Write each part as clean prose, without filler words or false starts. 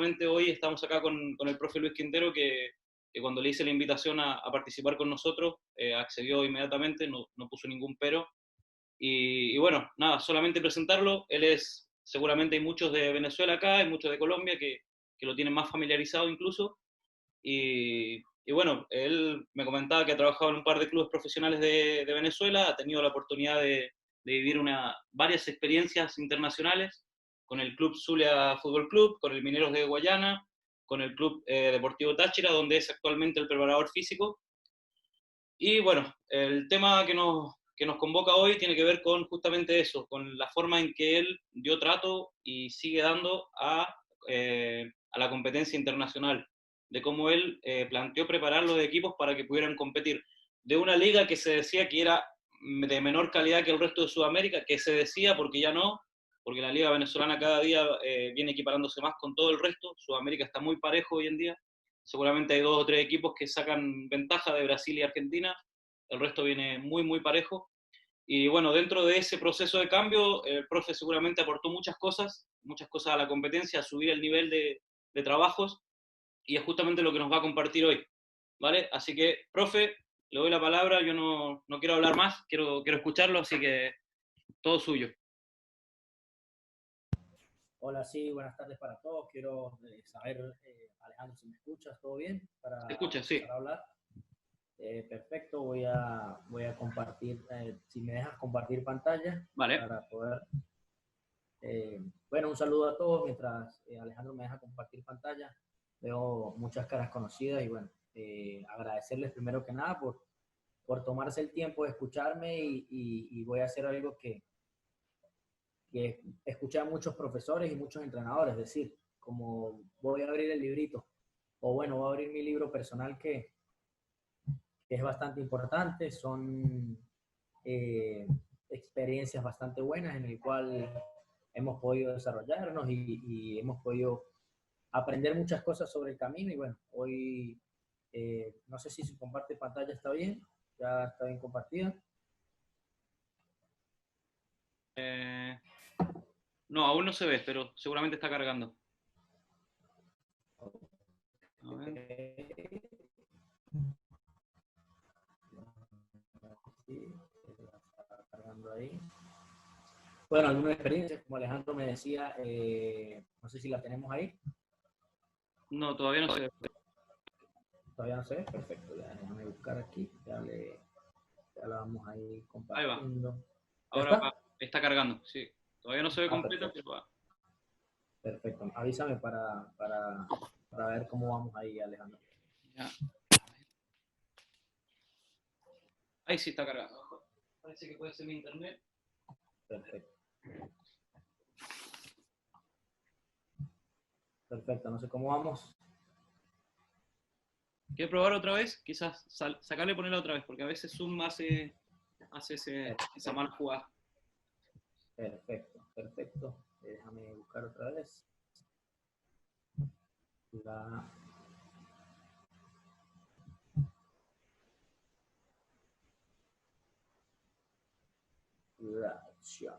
justamente hoy estamos acá con el profe Luis Quintero, que cuando le hice la invitación a participar con nosotros, accedió inmediatamente, no puso ningún pero. Y bueno, nada, solamente presentarlo. Él es, seguramente hay muchos de Venezuela acá, hay muchos de Colombia que lo tienen más familiarizado incluso. Y bueno, él me comentaba que ha trabajado en un par de clubes profesionales de Venezuela, ha tenido la oportunidad de vivir varias experiencias internacionales con el Club Zulia Fútbol Club, con el Mineros de Guayana, con el Club Deportivo Táchira, donde es actualmente el preparador físico. Y bueno, el tema que nos convoca hoy tiene que ver con justamente eso, con la forma en que él dio trato y sigue dando a la competencia internacional, de cómo él planteó preparar los equipos para que pudieran competir de una liga que se decía que era de menor calidad que el resto de Sudamérica, que se decía porque ya no, porque la liga venezolana cada día viene equiparándose más con todo el resto. Sudamérica está muy parejo hoy en día, seguramente hay dos o tres equipos que sacan ventaja de Brasil y Argentina, el resto viene muy, muy parejo. Y bueno, dentro de ese proceso de cambio, el profe seguramente aportó muchas cosas a la competencia, a subir el nivel de trabajos, y es justamente lo que nos va a compartir hoy, ¿vale? Así que, profe, le doy la palabra, yo no quiero hablar más, quiero escucharlo, así que todo suyo. Hola, sí, buenas tardes para todos. Quiero saber, Alejandro, si me escuchas, ¿todo bien? ¿Se Para escucha? Sí. empezar a hablar. Perfecto, voy a compartir, si me dejas compartir pantalla Vale. para poder... bueno, un saludo a todos mientras Alejandro me deja compartir pantalla. Veo muchas caras conocidas y bueno, agradecerles primero que nada por tomarse el tiempo de escucharme y voy a hacer algo que escuché a muchos profesores y muchos entrenadores decir, como voy a abrir el librito, o bueno, voy a abrir mi libro personal que es bastante importante, son experiencias bastante buenas en el cual hemos podido desarrollarnos y hemos podido aprender muchas cosas sobre el camino y bueno, hoy no sé si su comparte pantalla está bien, ya está bien compartida. No, aún no se ve, pero seguramente está cargando. A ver. Sí, está cargando ahí. Bueno, algunas experiencias, como Alejandro me decía, no sé si la tenemos ahí. No, todavía no se ve. Todavía no sé, perfecto, ya déjame buscar aquí, ya la vamos ahí Ahí va. compartiendo. ¿Ya Ahora va. está? Está cargando, sí. Todavía no se ve Ah, completa, perfecto, pero va. perfecto. Avísame para ver cómo vamos ahí, Alejandro. Ya. Ahí sí está cargando. Parece que puede ser mi internet. Perfecto. Perfecto, no sé cómo vamos. ¿Quieres probar otra vez? Quizás sacarle y ponerla otra vez, porque a veces Zoom hace esa mala Perfecto, jugada. perfecto, perfecto. Déjame buscar otra vez. La, la opción.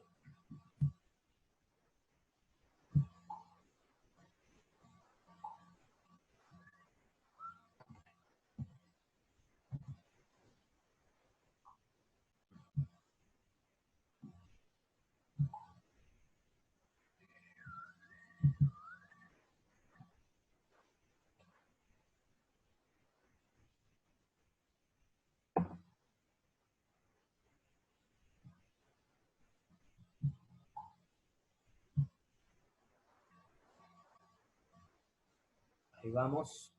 Ahí vamos.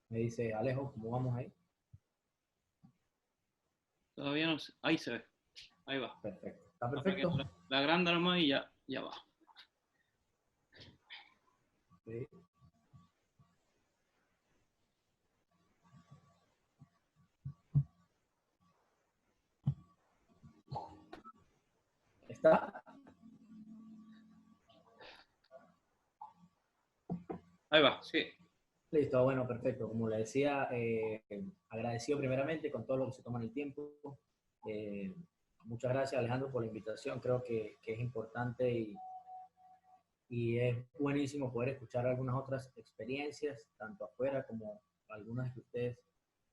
Me dice Alejo, ¿cómo vamos ahí? Todavía no sé. Ahí se ve. Ahí va. Perfecto. ¿Está Ahora que perfecto? la agranda nomás y ya va. Sí. ¿Está? Ahí va, sí. Listo, bueno, perfecto. Como le decía, agradecido primeramente con todo lo que se toman el tiempo. Eh, Muchas gracias, Alejandro, por la invitación. Creo que es importante y es buenísimo poder escuchar algunas otras experiencias, tanto afuera como algunas que ustedes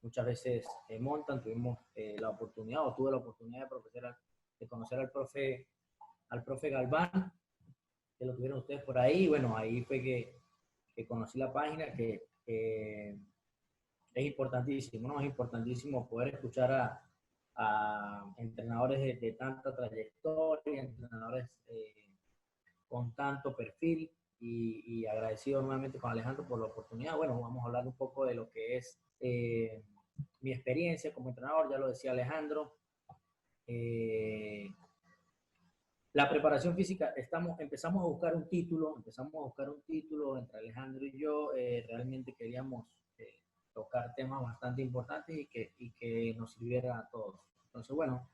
muchas veces montan. Tuvimos la oportunidad, o tuve la oportunidad de conocer al profe Galván, que lo tuvieron ustedes por ahí. Bueno, ahí fue que conocí la página, que es importantísimo, ¿no? Es importantísimo poder escuchar a entrenadores de tanta trayectoria, entrenadores con tanto perfil, y agradecido nuevamente con Alejandro por la oportunidad. Bueno, vamos a hablar un poco de lo que es mi experiencia como entrenador, ya lo decía Alejandro. La preparación física, empezamos a buscar un título entre Alejandro y yo. Realmente queríamos tocar temas bastante importantes y que nos sirviera a todos. Entonces, bueno,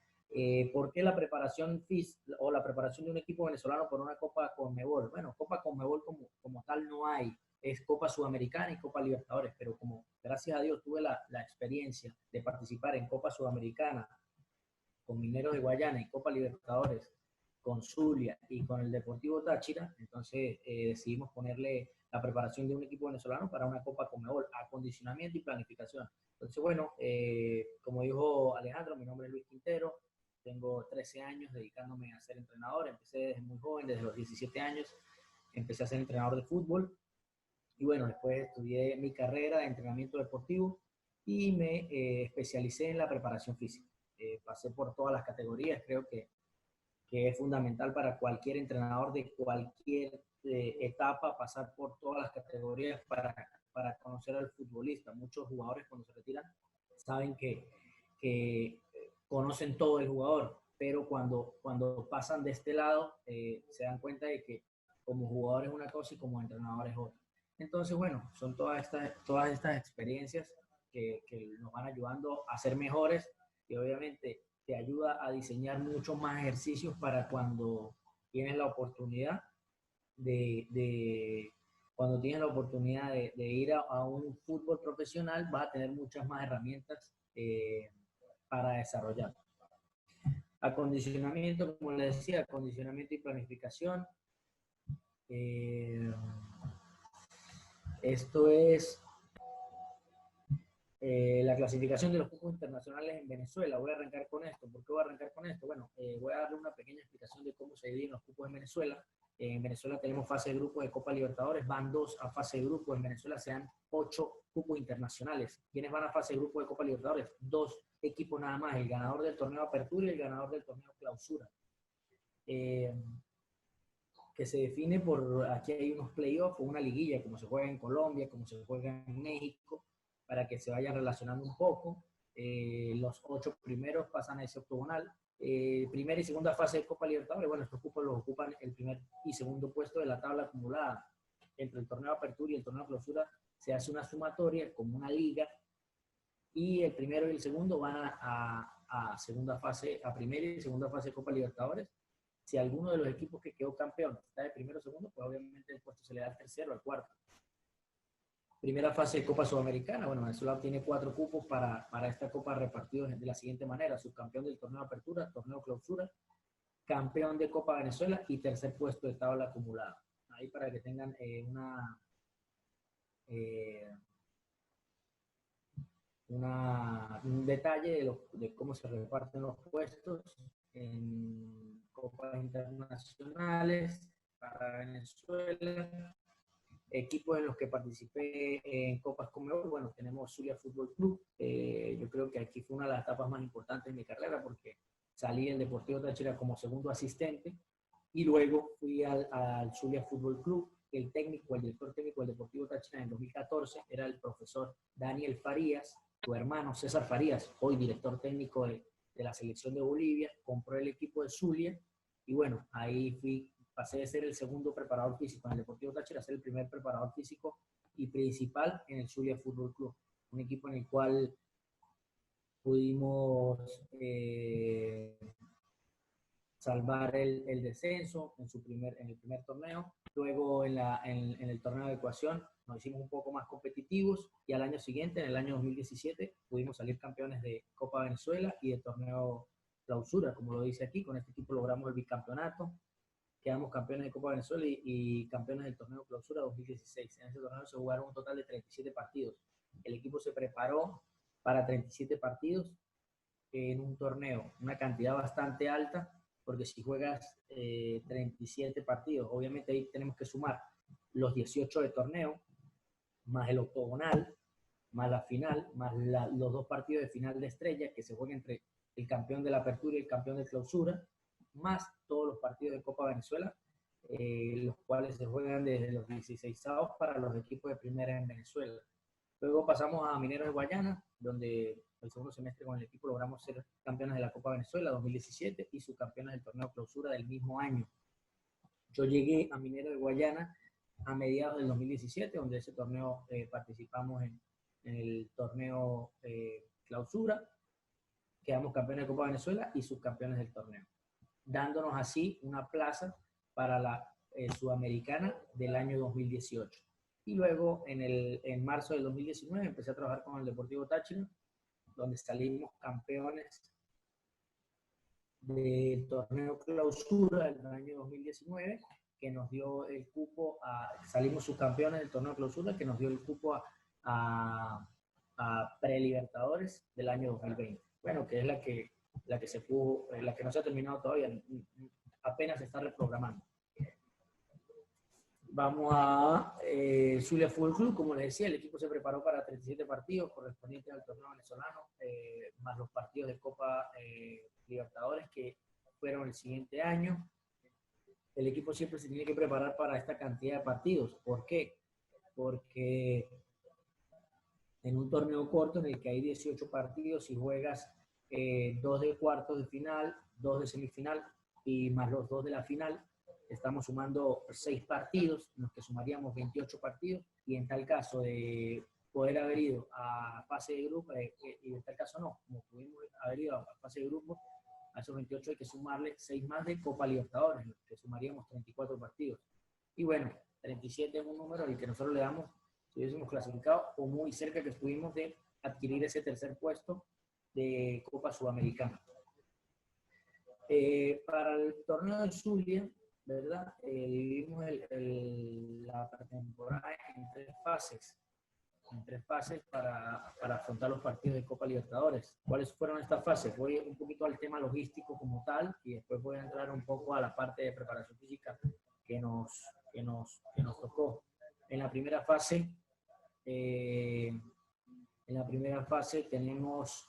¿por qué la preparación física o la preparación de un equipo venezolano por una Copa Conmebol? Bueno, Copa Conmebol como tal no hay, es Copa Sudamericana y Copa Libertadores, pero como gracias a Dios tuve la experiencia de participar en Copa Sudamericana con Mineros de Guayana y Copa Libertadores con Zulia y con el Deportivo Táchira, entonces decidimos ponerle la preparación de un equipo venezolano para una Copa Conmebol, acondicionamiento y planificación. Entonces, bueno, como dijo Alejandro, mi nombre es Luis Quintero, tengo 13 años dedicándome a ser entrenador. Empecé desde muy joven, desde los 17 años, empecé a ser entrenador de fútbol, y bueno, después estudié mi carrera de entrenamiento deportivo y me especialicé en la preparación física. Pasé por todas las categorías. Creo que es fundamental para cualquier entrenador de cualquier etapa pasar por todas las categorías para conocer al futbolista. Muchos jugadores cuando se retiran saben que conocen todo el jugador, pero cuando pasan de este lado se dan cuenta de que como jugador es una cosa y como entrenador es otra. Entonces, bueno, son todas estas experiencias que nos van ayudando a ser mejores, y obviamente te ayuda a diseñar muchos más ejercicios para cuando tienes la oportunidad de cuando tienes la oportunidad de ir a un fútbol profesional, vas a tener muchas más herramientas para desarrollar. Acondicionamiento, como les decía, acondicionamiento y planificación. Esto es la clasificación de los cupos internacionales en Venezuela. Voy a arrancar con esto. ¿Por qué voy a arrancar con esto? Bueno, voy a darle una pequeña explicación de cómo se dividen los cupos en Venezuela. En Venezuela tenemos fase de grupos de Copa Libertadores, van 2 a fase de grupos. En Venezuela se dan 8 cupos internacionales. ¿Quiénes van a fase de grupos de Copa Libertadores? 2 equipos nada más, el ganador del torneo Apertura y el ganador del torneo Clausura. Que se define por, aquí hay unos playoffs o una liguilla, como se juega en Colombia, como se juega en México, para que se vayan relacionando un poco. Los 8 primeros pasan a ese octogonal. Primera y segunda fase de Copa Libertadores, bueno, estos cupos los ocupan el primer y segundo puesto de la tabla acumulada. Entre el torneo Apertura y el torneo Clausura se hace una sumatoria como una liga, y el primero y el segundo van a segunda fase, a primera y segunda fase de Copa Libertadores. Si alguno de los equipos que quedó campeón está de primero o segundo, pues obviamente el puesto se le da al tercero o al cuarto. Primera fase de Copa Sudamericana. Bueno, Venezuela tiene 4 cupos para esta Copa, repartidos de la siguiente manera: subcampeón del torneo Apertura, torneo Clausura, campeón de Copa Venezuela y tercer puesto de tabla acumulada. Ahí para que tengan un detalle de cómo se reparten los puestos en copas internacionales para Venezuela. Equipos en los que participé en Copas Conmebol, bueno, tenemos Zulia Fútbol Club. Yo creo que aquí fue una de las etapas más importantes de mi carrera, porque salí en Deportivo Táchira como segundo asistente y luego fui al Zulia Fútbol Club. El director técnico del Deportivo Táchira en 2014 era el profesor Daniel Farías. Tu hermano César Farías, hoy director técnico de la selección de Bolivia, compró el equipo de Zulia, y bueno, ahí pasé de ser el segundo preparador físico en el Deportivo Táchira a ser el primer preparador físico y principal en el Zulia Fútbol Club, un equipo en el cual pudimos salvar el descenso en el primer torneo. Luego en el torneo de ecuación nos hicimos un poco más competitivos y al año siguiente, en el año 2017, pudimos salir campeones de Copa Venezuela y de torneo clausura, como lo dice aquí. Con este equipo logramos el bicampeonato, quedamos campeones de Copa Venezuela y campeones del torneo clausura 2016. En ese torneo se jugaron un total de 37 partidos. El equipo se preparó para 37 partidos en un torneo, una cantidad bastante alta, porque si juegas 37 partidos, obviamente ahí tenemos que sumar los 18 de torneo, más el octogonal, más la final, más los dos partidos de final de estrella que se juegan entre el campeón de la apertura y el campeón de clausura, más todos los partidos de Copa Venezuela, los cuales se juegan desde los 16avos para los equipos de primera en Venezuela. Luego pasamos a Mineros de Guayana, donde el segundo semestre con el equipo logramos ser campeones de la Copa Venezuela 2017 y subcampeones del torneo clausura del mismo año. Yo llegué a Mineros de Guayana a mediados del 2017, donde ese torneo participamos en el torneo clausura, quedamos campeones de Copa Venezuela y subcampeones del torneo, dándonos así una plaza para la Sudamericana del año 2018. Y luego en marzo del 2019 empecé a trabajar con el Deportivo Táchira, donde salimos campeones del torneo clausura del año 2019, que nos dio el cupo salimos subcampeones del torneo clausura, que nos dio el cupo a Prelibertadores del año 2020. Bueno, que es la que se pudo, la que no se ha terminado todavía, apenas se está reprogramando. Vamos a Zulia Fútbol Club, como les decía, el equipo se preparó para 37 partidos correspondientes al torneo venezolano, más los partidos de Copa Libertadores que fueron el siguiente año. El equipo siempre se tiene que preparar para esta cantidad de partidos. ¿Por qué? Porque en un torneo corto en el que hay 18 partidos, si juegas 2 de cuartos de final, 2 de semifinal y más los 2 de la final, estamos sumando 6 partidos, en los que sumaríamos 28 partidos, y en tal caso de poder haber ido a fase de grupo, y en tal caso no, como pudimos haber ido a fase de grupo, a esos 28 hay que sumarle 6 más de Copa Libertadores, que sumaríamos 34 partidos. Y bueno, 37 es un número al que nosotros le damos, si hubiésemos clasificado, o muy cerca que estuvimos de adquirir ese tercer puesto de Copa Sudamericana. Para el torneo de Zulia, ¿verdad? Vivimos la pretemporada en 3 fases. En 3 fases para afrontar los partidos de Copa Libertadores. ¿Cuáles fueron estas fases? Voy un poquito al tema logístico como tal y después voy a entrar un poco a la parte de preparación física que nos tocó. En la primera fase tenemos,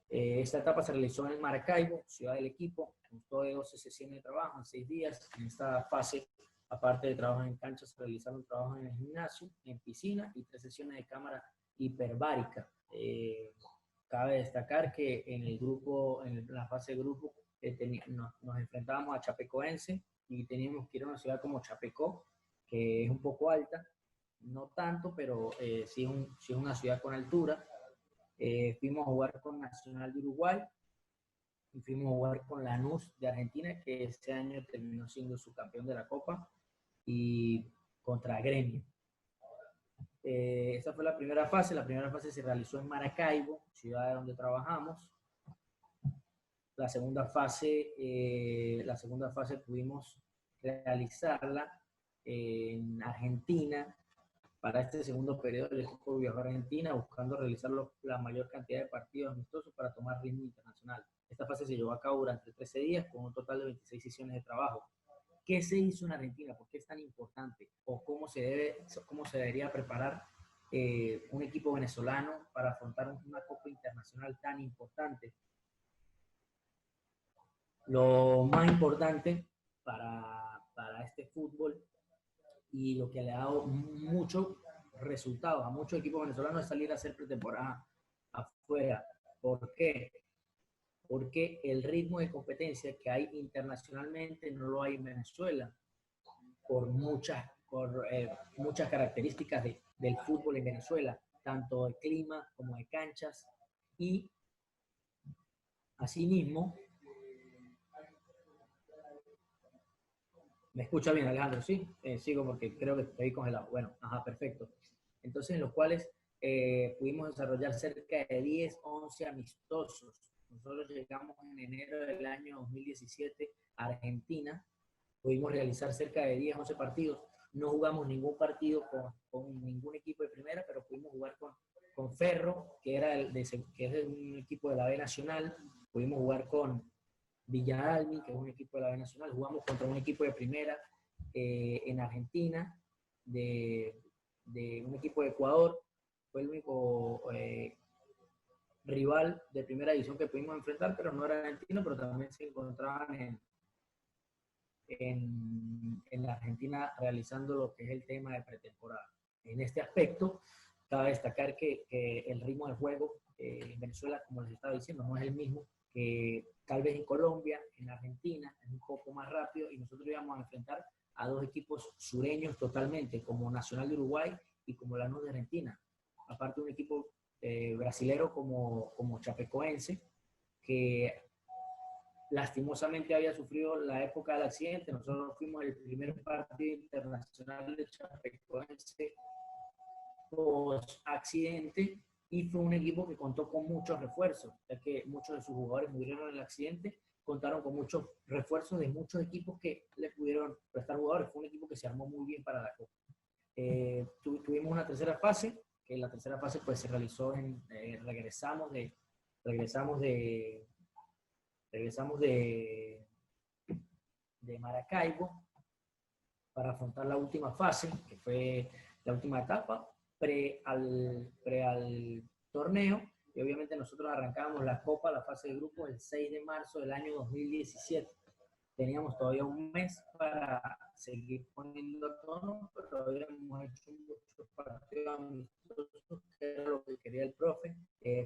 esta etapa se realizó en Maracaibo, ciudad del equipo, constó de 12 sesiones de trabajo en 6 días. En esta fase, aparte de trabajo en cancha, se realizaron trabajos en el gimnasio, en piscina y 3 sesiones de cámara hiperbárica. Cabe destacar que en el grupo, en la fase de grupo, nos enfrentábamos a Chapecoense y teníamos que ir a una ciudad como Chapecó, que es un poco alta, no tanto, pero sí es una ciudad con altura. Fuimos a jugar con Nacional de Uruguay y fuimos a jugar con Lanús de Argentina, que este año terminó siendo subcampeón de la Copa, y contra Gremio. Esa fue la primera fase. La primera fase se realizó en Maracaibo, ciudad donde trabajamos. La segunda fase pudimos realizarla en Argentina. Para este segundo periodo, el equipo viajó a Argentina buscando realizar la mayor cantidad de partidos amistosos para tomar ritmo internacional. Esta fase se llevó a cabo durante 13 días con un total de 26 sesiones de trabajo. ¿Qué se hizo en Argentina? ¿Por qué es tan importante? ¿O cómo se debería preparar un equipo venezolano para afrontar una Copa Internacional tan importante? Lo más importante para este fútbol y lo que le ha dado muchos resultados a muchos equipos venezolanos es salir a hacer pretemporada afuera. ¿Por qué? Porque el ritmo de competencia que hay internacionalmente no lo hay en Venezuela por muchas características del fútbol en Venezuela, tanto de clima como de canchas, y asimismo ¿Me escucha bien, Alejandro? Sí, sigo porque creo que estoy congelado. Bueno, ajá, perfecto. Entonces, en los cuales pudimos desarrollar cerca de 10, 11 amistosos. Nosotros llegamos en enero del año 2017 a Argentina, pudimos realizar cerca de 10, 11 partidos. No jugamos ningún partido con ningún equipo de primera, pero pudimos jugar con Ferro, que es un equipo de la B Nacional. Pudimos jugar con Villa Almi, que es un equipo de la B Nacional. Jugamos contra un equipo de primera en Argentina, de un equipo de Ecuador. Fue el único rival de primera división que pudimos enfrentar, pero no era argentino, pero también se encontraban en la Argentina realizando lo que es el tema de pretemporada. En este aspecto, cabe destacar que el ritmo de juego en Venezuela, como les estaba diciendo, no es el mismo que tal vez en Colombia, en Argentina, es un poco más rápido y nosotros íbamos a enfrentar a dos equipos sureños totalmente, como Nacional de Uruguay y como Lanús de Argentina. Aparte un equipo brasilero como Chapecoense, que lastimosamente había sufrido la época del accidente. Nosotros fuimos el primer partido internacional de Chapecoense post accidente y fue un equipo que contó con muchos refuerzos, ya que muchos de sus jugadores murieron en el accidente, contaron con muchos refuerzos de muchos equipos que le pudieron prestar jugadores. Fue un equipo que se armó muy bien para la Copa. Tuvimos una tercera fase, que la tercera fase pues se realizó regresamos de regresamos de Maracaibo para afrontar la última fase, que fue la última etapa, pre al torneo, y obviamente nosotros arrancábamos la Copa, la fase de grupo, el 6 de marzo del año 2017. Teníamos todavía un mes para seguir poniendo a tono, pero habíamos hecho muchos partidos amistosos, que era lo que quería el profe,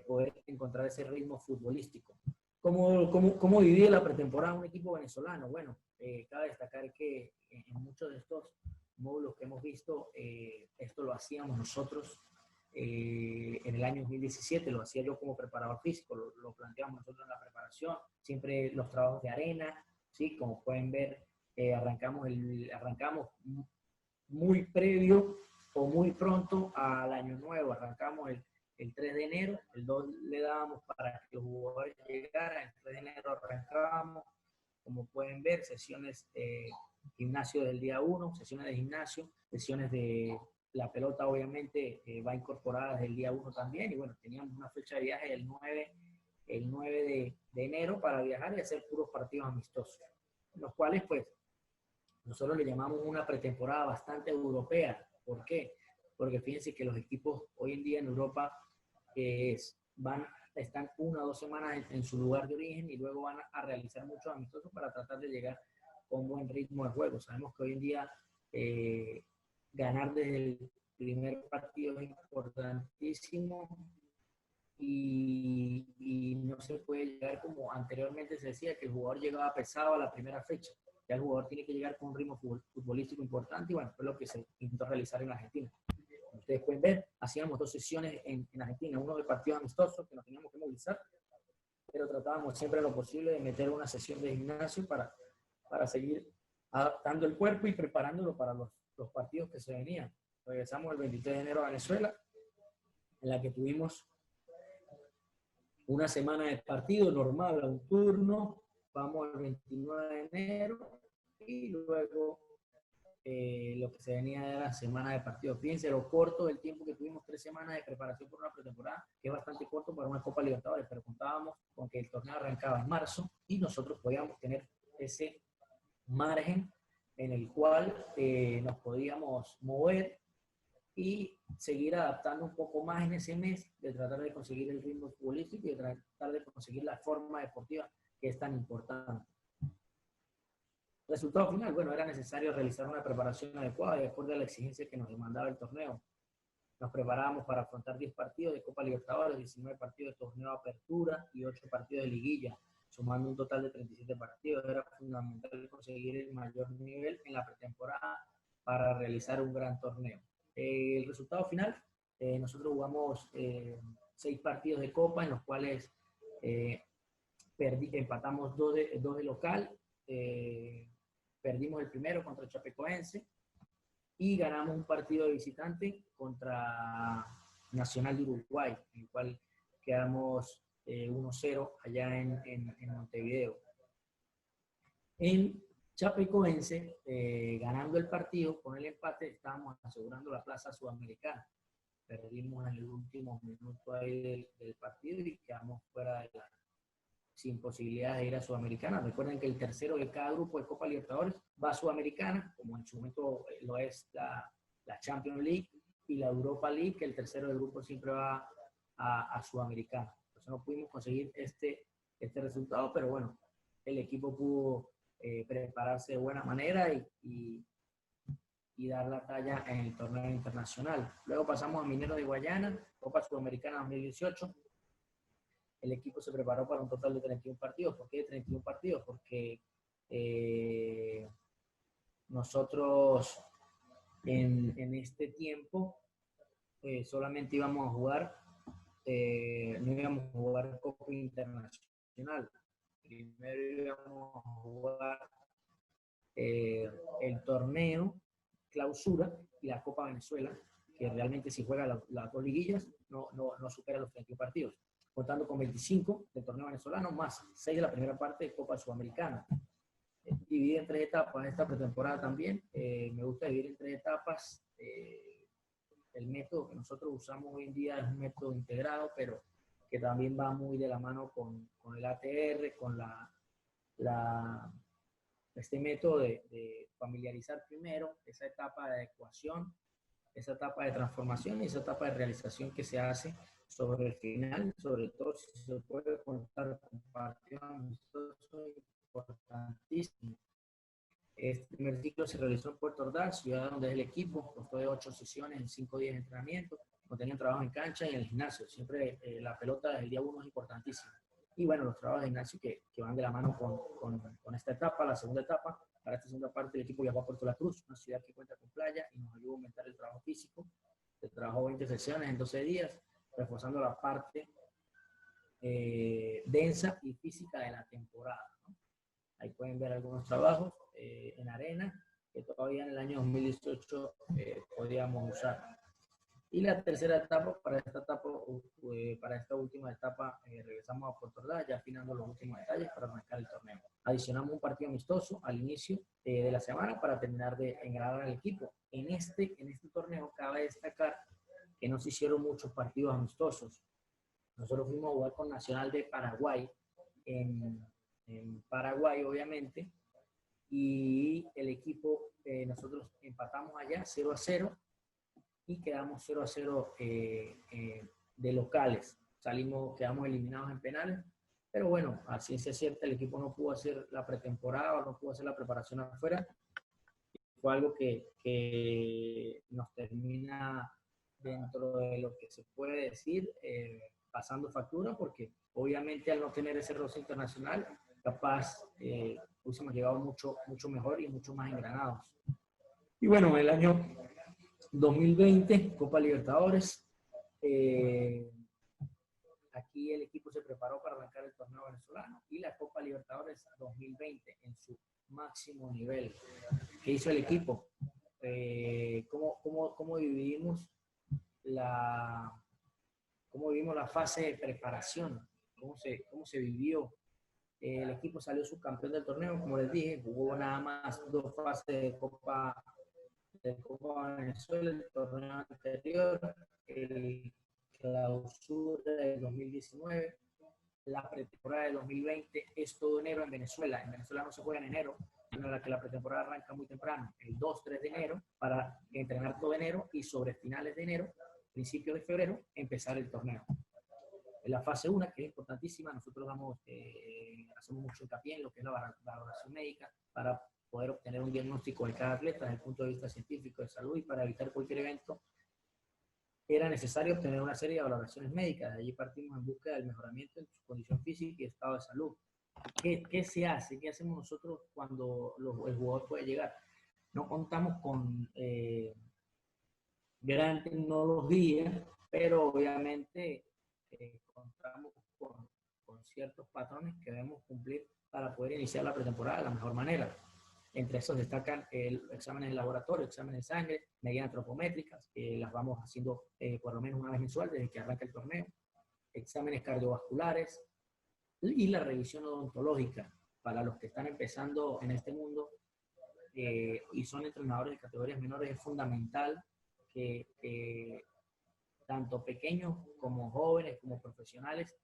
poder encontrar ese ritmo futbolístico. ¿Cómo vivía la pretemporada un equipo venezolano? Bueno, cabe destacar que en muchos de estos módulos que hemos visto, esto lo hacíamos nosotros en el año 2017, lo hacía yo como preparador físico, lo planteamos nosotros en la preparación, siempre los trabajos de arena, ¿sí? Como pueden ver, arrancamos muy previo o muy pronto al año nuevo, arrancamos el 3 de enero, el 2 le dábamos para que los jugadores llegaran, el 3 de enero arrancábamos, como pueden ver, sesiones gimnasio del día 1, sesiones de gimnasio, sesiones de la pelota obviamente va incorporada desde el día 1 también, y bueno, teníamos una fecha de viaje el 9 de enero para viajar y hacer puros partidos amistosos, los cuales pues nosotros le llamamos una pretemporada bastante europea. ¿Por qué? Porque fíjense que los equipos hoy en día en Europa están 1 o 2 semanas en su lugar de origen y luego van a realizar muchos amistosos para tratar de llegar con buen ritmo de juego. Sabemos que hoy en día ganar desde el primer partido es importantísimo y no se puede llegar como anteriormente se decía, que el jugador llegaba pesado a la primera fecha. Ya el jugador tiene que llegar con un ritmo futbolístico importante y bueno, fue lo que se intentó realizar en Argentina. Como ustedes pueden ver, hacíamos 2 sesiones en Argentina, uno de partidos amistosos que nos teníamos que movilizar, pero tratábamos siempre lo posible de meter una sesión de gimnasio para seguir adaptando el cuerpo y preparándolo para los partidos que se venían. Regresamos el 23 de enero a Venezuela, en la que tuvimos una semana de partido normal a un turno, vamos al 29 de enero y luego lo que se venía era semana de partido. Fíjense lo corto del tiempo que tuvimos, 3 semanas de preparación por una pretemporada, que es bastante corto para una Copa Libertadores, pero contábamos con que el torneo arrancaba en marzo y nosotros podíamos tener ese margen en el cual nos podíamos mover y seguir adaptando un poco más en ese mes, de tratar de conseguir el ritmo futbolístico y de tratar de conseguir la forma deportiva que es tan importante. Resultado final, bueno, era necesario realizar una preparación adecuada de acuerdo a la exigencia que nos demandaba el torneo. Nos preparábamos para afrontar 10 partidos de Copa Libertadores, 19 partidos de torneo de apertura y 8 partidos de liguilla, sumando un total de 37 partidos. Era fundamental conseguir el mayor nivel en la pretemporada para realizar un gran torneo. El resultado final, nosotros jugamos 6 partidos de Copa, en los cuales empatamos 2 de local, perdimos el primero contra Chapecoense y ganamos un partido de visitante contra Nacional de Uruguay, en el cual quedamos 1-0 allá en Montevideo. En Chapecoense, ganando el partido, con el empate, estábamos asegurando la plaza sudamericana. Perdimos en el último minuto ahí del partido y quedamos fuera de sin posibilidades de ir a Sudamericana. Recuerden que el tercero de cada grupo de Copa Libertadores va a Sudamericana, como en su momento lo es la Champions League y la Europa League, que el tercero del grupo siempre va a Sudamericana. Entonces no pudimos conseguir este resultado, pero bueno, el equipo pudo prepararse de buena manera y dar la talla en el torneo internacional. Luego pasamos a Mineros de Guayana, Copa Sudamericana 2018. El equipo se preparó para un total de 31 partidos. ¿Por qué de 31 partidos? Porque nosotros en este tiempo solamente íbamos a jugar, no íbamos a jugar Copa Internacional. Primero íbamos a jugar el torneo clausura y la Copa Venezuela, que realmente si juega las dos liguillas no supera los 31 partidos, contando con 25 del torneo venezolano más 6 de la primera parte de Copa Sudamericana. Dividí en 3 etapas esta pretemporada también. Me gusta dividir en 3 etapas. El método que nosotros usamos hoy en día es un método integrado, pero que también va muy de la mano con el ATR, con este método de familiarizar primero esa etapa de adecuación, esa etapa de transformación y esa etapa de realización que se hace sobre el final, sobre todo si se puede contar con partidos amistosos importantísimos. Este primer ciclo se realizó en Puerto Ordaz, ciudad donde es el equipo, constó de 8 sesiones en 5 días de entrenamiento, contenían trabajo en cancha y en el gimnasio. Siempre la pelota desde el día 1 es importantísima. Y bueno, los trabajos de gimnasio que van de la mano con esta etapa, la segunda etapa. Para esta segunda parte el equipo viajó a Puerto La Cruz, una ciudad que cuenta con playa y nos ayudó a aumentar el trabajo físico. Se trabajó 20 sesiones en 12 días, reforzando la parte densa y física de la temporada, ¿no? Ahí pueden ver algunos trabajos en arena que todavía en el año 2018 podíamos usar. Y la tercera etapa, para esta última etapa, regresamos a Puerto Ordaz, ya afinando los últimos detalles para arrancar el torneo. Adicionamos un partido amistoso al inicio de la semana para terminar de engranar al equipo. En este torneo cabe destacar que no se hicieron muchos partidos amistosos. Nosotros fuimos a jugar con Nacional de Paraguay, en Paraguay obviamente, y el equipo, nosotros empatamos allá 0-0 y quedamos 0-0 de locales. Quedamos eliminados en penales, pero bueno, a ciencia cierta el equipo no pudo hacer la pretemporada o no pudo hacer la preparación afuera. Fue algo que nos termina dentro de lo que se puede decir pasando factura, porque obviamente al no tener ese roce internacional, capaz hubiésemos llegado mucho mejor y mucho más engranados. Y bueno, el año 2020, Copa Libertadores. Aquí el equipo se preparó para arrancar el torneo venezolano y la Copa Libertadores 2020 en su máximo nivel. ¿Qué hizo el equipo? ¿Cómo vivimos la fase de preparación? ¿Cómo se vivió? El equipo salió subcampeón del torneo, como les dije, jugó nada más 2 fases de Copa Venezuela, el torneo anterior, el clausura del 2019, la pretemporada del 2020 es todo enero en Venezuela. En Venezuela no se juega en enero, sino la que la pretemporada arranca muy temprano, el 2-3 de enero, para entrenar todo enero y sobre finales de enero, principios de febrero, empezar el torneo. En la fase 1, que es importantísima, nosotros hacemos mucho hincapié en lo que es la valoración médica para poder obtener un diagnóstico de cada atleta desde el punto de vista científico de salud, y para evitar cualquier evento era necesario obtener una serie de valoraciones médicas. De allí partimos en búsqueda del mejoramiento en su condición física y estado de salud. ¿Qué se hace? ¿Qué hacemos nosotros cuando el jugador puede llegar? No contamos con gran tecnología, pero obviamente contamos con ciertos patrones que debemos cumplir para poder iniciar la pretemporada de la mejor manera. Entre esos destacan exámenes de laboratorio, exámenes de sangre, medidas antropométricas, que las vamos haciendo por lo menos una vez mensual desde que arranca el torneo, exámenes cardiovasculares y la revisión odontológica para los que están empezando en este mundo y son entrenadores de categorías menores. Es fundamental que tanto pequeños como jóvenes, como profesionales,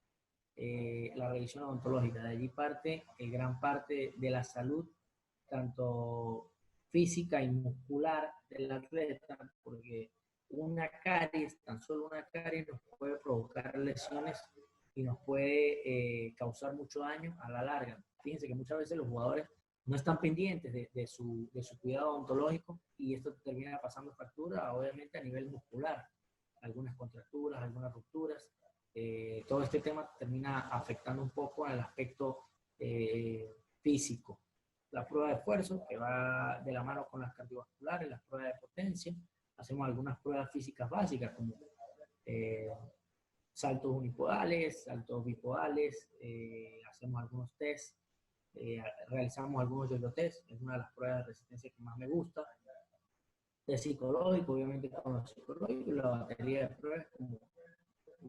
la revisión odontológica. De allí parte gran parte de la salud, tanto física y muscular del atleta, porque una caries, tan solo una caries, nos puede provocar lesiones y nos puede causar mucho daño a la larga. Fíjense que muchas veces los jugadores no están pendientes de su cuidado odontológico y esto termina pasando factura, obviamente, a nivel muscular. Algunas contracturas, algunas rupturas. Todo este tema termina afectando un poco al aspecto físico. La prueba de esfuerzo, que va de la mano con las cardiovasculares, las pruebas de potencia. Hacemos algunas pruebas físicas básicas como saltos unipodales, saltos bipodales, hacemos algunos tests, realizamos algunos yo-yo test, es una de las pruebas de resistencia que más me gusta. Test psicológico, obviamente con lo psicológico, y la batería de pruebas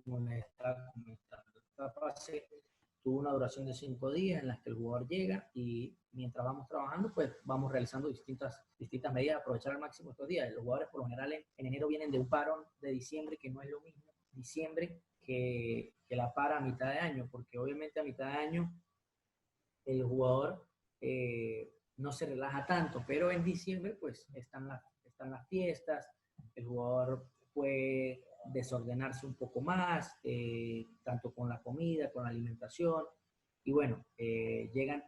como les estaba comentando. Esta fase tuvo una duración de 5 días en las que el jugador llega y mientras vamos trabajando, pues vamos realizando distintas medidas, aprovechar al máximo estos días. Los jugadores por lo general en enero vienen de un parón de diciembre, que no es lo mismo diciembre que la para a mitad de año, porque obviamente a mitad de año el jugador no se relaja tanto, pero en diciembre pues están las fiestas, el jugador puede desordenarse un poco más, tanto con la comida, con la alimentación, y bueno, llegan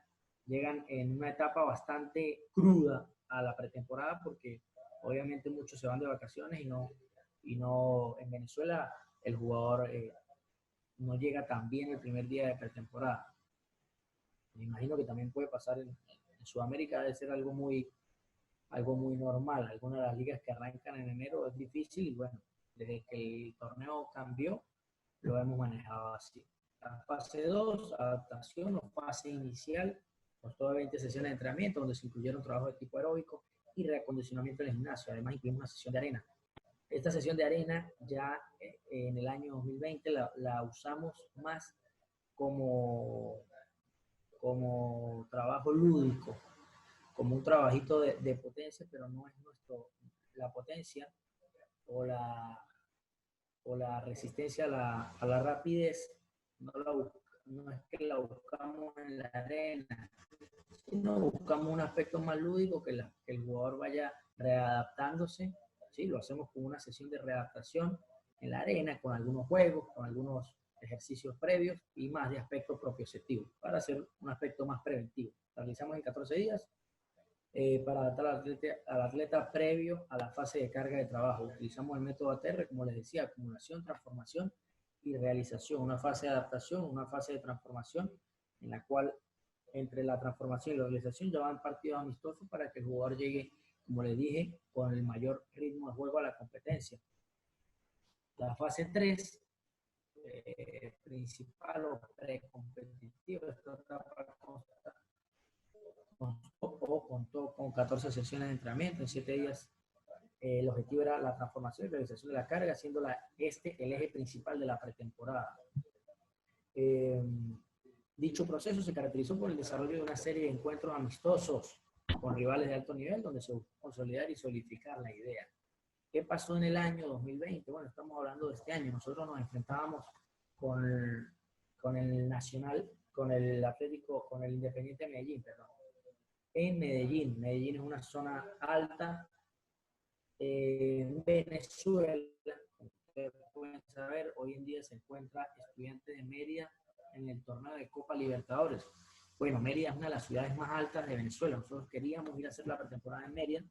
en una etapa bastante cruda a la pretemporada porque obviamente muchos se van de vacaciones y no en Venezuela el jugador no llega tan bien el primer día de pretemporada. Me imagino que también puede pasar en Sudamérica, debe ser algo muy normal. Algunas de las ligas que arrancan en enero es difícil y bueno, desde que el torneo cambió, lo hemos manejado así. La fase 2, adaptación o fase inicial, constó de 20 sesiones de entrenamiento donde se incluyeron trabajo de tipo aeróbico y reacondicionamiento del gimnasio. Además, incluimos una sesión de arena. Esta sesión de arena ya en el año 2020 la usamos más como trabajo lúdico, como un trabajito de potencia, pero no es la potencia o la resistencia a la rapidez, no es que la buscamos en la arena, sino buscamos un aspecto más lúdico, que el jugador vaya readaptándose. ¿Sí? Lo hacemos con una sesión de readaptación en la arena, con algunos juegos, con algunos ejercicios previos y más de aspecto propioceptivo, para hacer un aspecto más preventivo. Realizamos en 14 días para adaptar al atleta previo a la fase de carga de trabajo. Utilizamos el método ATR, como les decía, acumulación, transformación y realización. Una fase de adaptación, una fase de transformación, en la cual entre la transformación y la realización ya van partidos amistosos para que el jugador llegue, como les dije, con el mayor ritmo de juego a la competencia. La fase 3, principal o precompetitiva, esta etapa contó con 14 sesiones de entrenamiento en 7 días. El objetivo era la transformación y realización de la carga, siendo el eje principal de la pretemporada. Dicho proceso se caracterizó por el desarrollo de una serie de encuentros amistosos con rivales de alto nivel, donde se buscó consolidar y solidificar la idea. ¿Qué pasó en el año 2020? Bueno, estamos hablando de este año. Nosotros nos enfrentábamos con el Nacional, con el Atlético, con el Independiente de Medellín, perdón. En Medellín. Medellín es una zona alta. Venezuela, como ustedes pueden saber, hoy en día se encuentra Estudiantes de Mérida en el torneo de Copa Libertadores. Bueno, Mérida es una de las ciudades más altas de Venezuela. Nosotros queríamos ir a hacer la pretemporada en Mérida,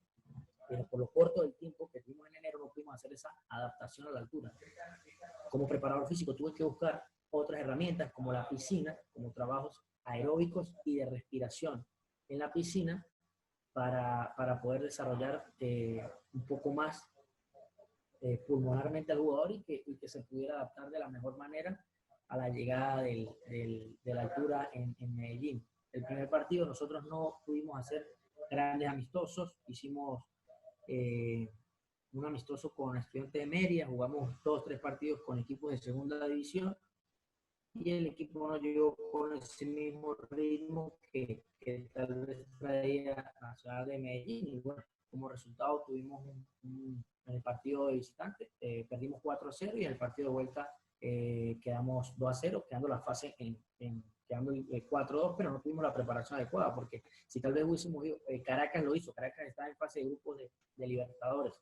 pero por lo corto del tiempo que tuvimos en enero no pudimos hacer esa adaptación a la altura. Como preparador físico tuve que buscar otras herramientas como la piscina, como trabajos aeróbicos y de respiración en la piscina para poder desarrollar un poco más pulmonarmente al jugador y que se pudiera adaptar de la mejor manera a la llegada de la altura en Medellín. El primer partido nosotros no pudimos hacer grandes amistosos. Hicimos un amistoso con Estudiantes de Mérida, jugamos 2-3 partidos con equipos de segunda división y el equipo no llegó con ese mismo ritmo que tal vez traía la ciudad de Medellín. Y bueno, como resultado tuvimos en el partido de visitante, perdimos 4-0 y en el partido de vuelta quedamos 2-0, quedando la fase quedando 4-2, pero no tuvimos la preparación adecuada, porque si tal vez hubiésemos ido, Caracas lo hizo, Caracas está en fase de grupos de Libertadores,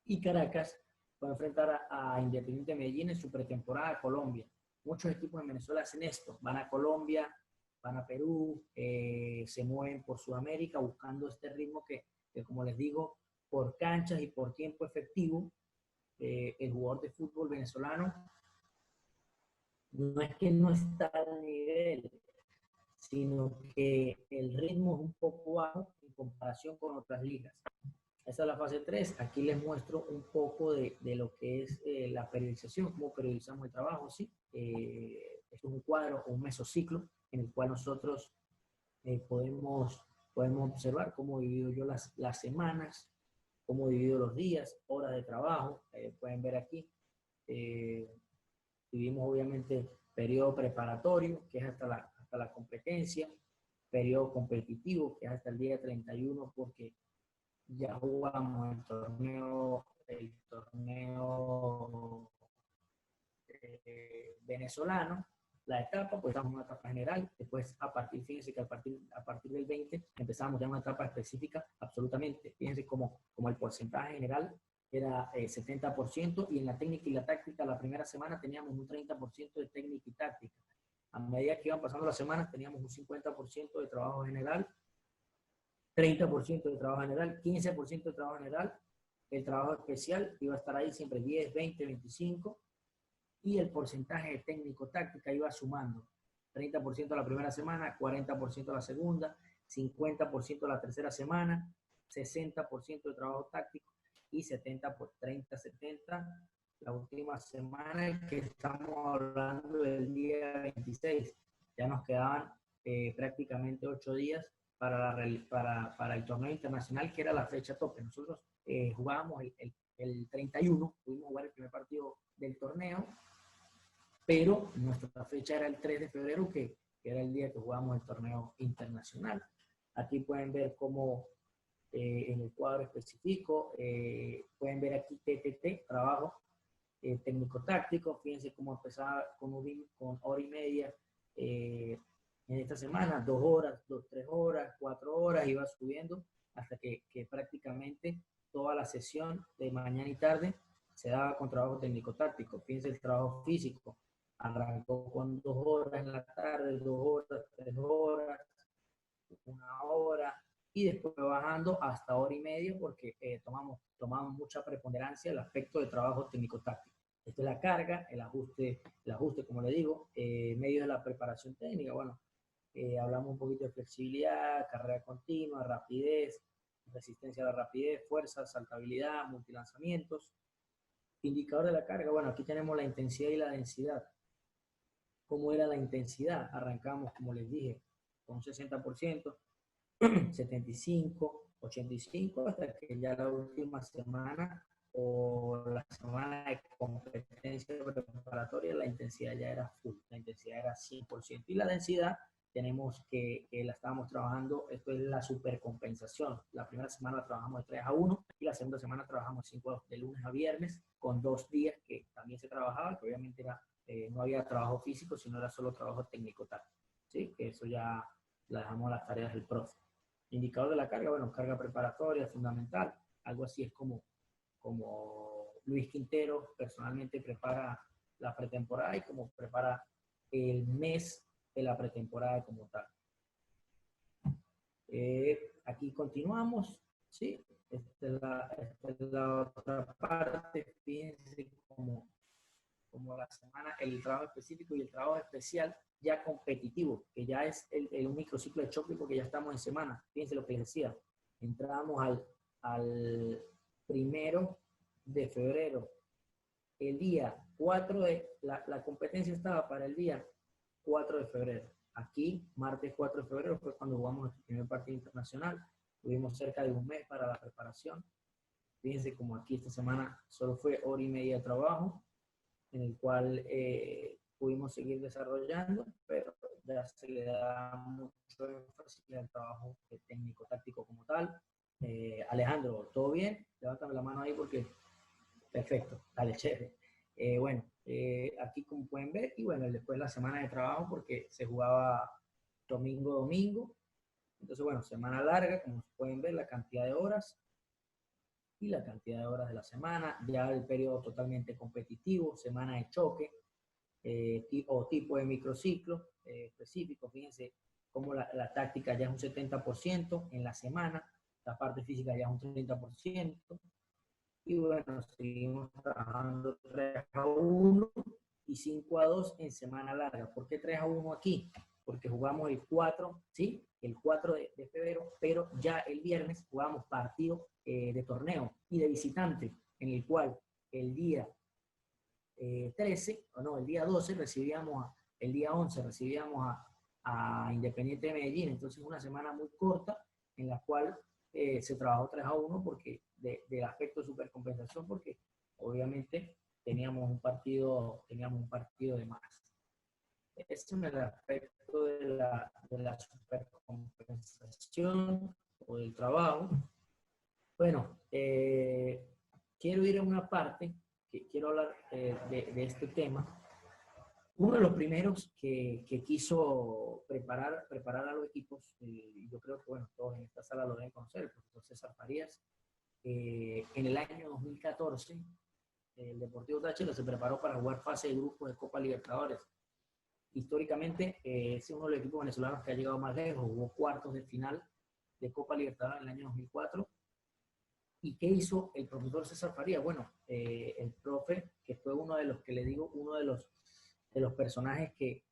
y Caracas va a enfrentar a Independiente Medellín en su pretemporada a Colombia. Muchos equipos en Venezuela hacen esto, van a Colombia, van a Perú, se mueven por Sudamérica buscando este ritmo que como les digo, por canchas y por tiempo efectivo, el jugador de fútbol venezolano no es que no está al nivel, sino que el ritmo es un poco bajo en comparación con otras ligas. Esa es la fase 3. Aquí les muestro un poco de lo que es la periodización, cómo periodizamos el trabajo, ¿sí? Esto es un cuadro o un mesociclo en el cual nosotros podemos observar cómo divido yo las semanas, cómo divido los días, horas de trabajo. Pueden ver aquí. Dividimos obviamente periodo preparatorio, que es hasta la competencia, periodo competitivo, que es hasta el día 31, porque ya jugamos el torneo venezolano, la etapa, pues estamos en una etapa general, después fíjense que a partir del 20 empezamos ya una etapa específica, absolutamente, fíjense como el porcentaje general era 70%, y en la técnica y la táctica la primera semana teníamos un 30% de técnica y táctica. A medida que iban pasando las semanas teníamos un 50% de trabajo general, 30% de trabajo general, 15% de trabajo general, el trabajo especial iba a estar ahí siempre 10, 20, 25, y el porcentaje de técnico-táctica iba sumando. 30% la primera semana, 40% la segunda, 50% la tercera semana, 60% de trabajo táctico y 70 por 30, 70 la última semana, que estamos hablando del día 26. Ya nos quedaban prácticamente 8 días para el torneo internacional, que era la fecha tope. Nosotros jugábamos el 31, pudimos jugar el primer partido del torneo, pero nuestra fecha era el 3 de febrero, que era el día que jugamos el torneo internacional. Aquí pueden ver cómo en el cuadro específico, pueden ver aquí TTT, trabajo técnico-táctico. Fíjense cómo empezaba con hora y media en esta semana, 2 horas, 3 horas, 4 horas, iba subiendo hasta que prácticamente toda la sesión de mañana y tarde se daba con trabajo técnico-táctico. Fíjense el trabajo físico. Arrancó con 2 horas en la tarde, 2 horas, 3 horas, 1 hora, y después bajando hasta hora y media, porque tomamos mucha preponderancia el aspecto de trabajo técnico-táctico. Esto es la carga, el ajuste, como le digo, medio de la preparación técnica. Bueno, hablamos un poquito de flexibilidad, carrera continua, rapidez, resistencia a la rapidez, fuerza, saltabilidad, multilanzamientos. Indicador de la carga, bueno, aquí tenemos la intensidad y la densidad. ¿Cómo era la intensidad? Arrancamos, como les dije, con un 60%, 75, 85, hasta que ya la última semana o la semana de competencia preparatoria, la intensidad ya era full, la intensidad era 100%. Y la densidad, tenemos que la estábamos trabajando, esto es la supercompensación. La primera semana la trabajamos de 3-1 y la segunda semana trabajamos 5 de lunes a viernes, con 2 días que también se trabajaba, que obviamente era, no había trabajo físico, sino era solo trabajo técnico-táctico, ¿sí? Que eso ya la dejamos a las tareas del profe. Indicador de la carga, bueno, carga preparatoria, fundamental. Algo así es como Luis Quintero personalmente prepara la pretemporada y como prepara el mes de la pretemporada como tal. Aquí continuamos, ¿sí? Esta es la otra parte. Fíjense como la semana, el trabajo específico y el trabajo especial ya competitivo, que ya es un microciclo de choque, porque ya estamos en semana. Fíjense lo que les decía. Entramos al 1 de febrero. El día 4 la competencia estaba para el día 4 de febrero. Aquí, martes 4 de febrero, fue cuando jugamos el primer partido internacional. Tuvimos cerca de un mes para la preparación. Fíjense como aquí esta semana solo fue hora y media de trabajo, en el cual pudimos seguir desarrollando, pero ya se le da mucho énfasis al trabajo técnico-táctico como tal. Alejandro, ¿todo bien? Levántame la mano ahí porque perfecto, dale, chévere. Bueno, aquí como pueden ver, y bueno, después la semana de trabajo porque se jugaba domingo. Entonces, bueno, semana larga, como pueden ver, la cantidad de horas y la cantidad de horas de la semana, ya el periodo totalmente competitivo, semana de choque o tipo de microciclo específico. Fíjense cómo la táctica ya es un 70% en la semana, la parte física ya es un 30%. Y bueno, seguimos trabajando 3-1 y 5-2 en semana larga. ¿Por qué 3-1 aquí? Porque jugamos el 4, ¿sí? El 4 de febrero, pero ya el viernes jugamos partido de torneo y de visitante, en el cual el día 13, o no, el día 12 recibíamos, el día 11 recibíamos a Independiente de Medellín. Entonces una semana muy corta en la cual se trabajó 3-1 porque del aspecto de supercompensación, porque obviamente teníamos un partido de más. Ese es el aspecto de la supercompensación o del trabajo. Bueno, quiero ir a una parte que quiero hablar de este tema. Uno de los primeros que quiso preparar a los equipos, y yo creo que bueno, todos en esta sala lo deben conocer, el profesor César Farías, en el año 2014, el Deportivo Táchira se preparó para jugar fase de grupos de Copa Libertadores. Históricamente, es uno de los equipos venezolanos que ha llegado más lejos, jugó cuartos de final de Copa Libertadores en el año 2004. ¿Y qué hizo el profesor César Farías? Bueno, el profe, que fue uno de los que le digo, uno de los personajes que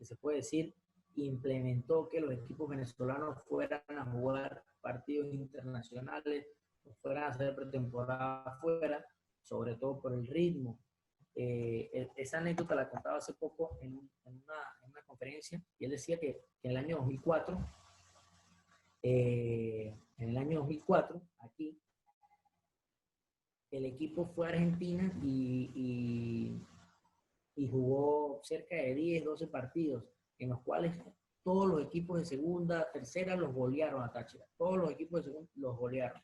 se puede decir implementó que los equipos venezolanos fueran a jugar partidos internacionales, fueran a hacer pretemporada afuera, sobre todo por el ritmo. Esa anécdota la contaba hace poco en una conferencia, y él decía que en el año 2004, aquí, el equipo fue a Argentina y jugó cerca de 10, 12 partidos, en los cuales todos los equipos de segunda, tercera los golearon a Táchira. Todos los equipos de segunda los golearon.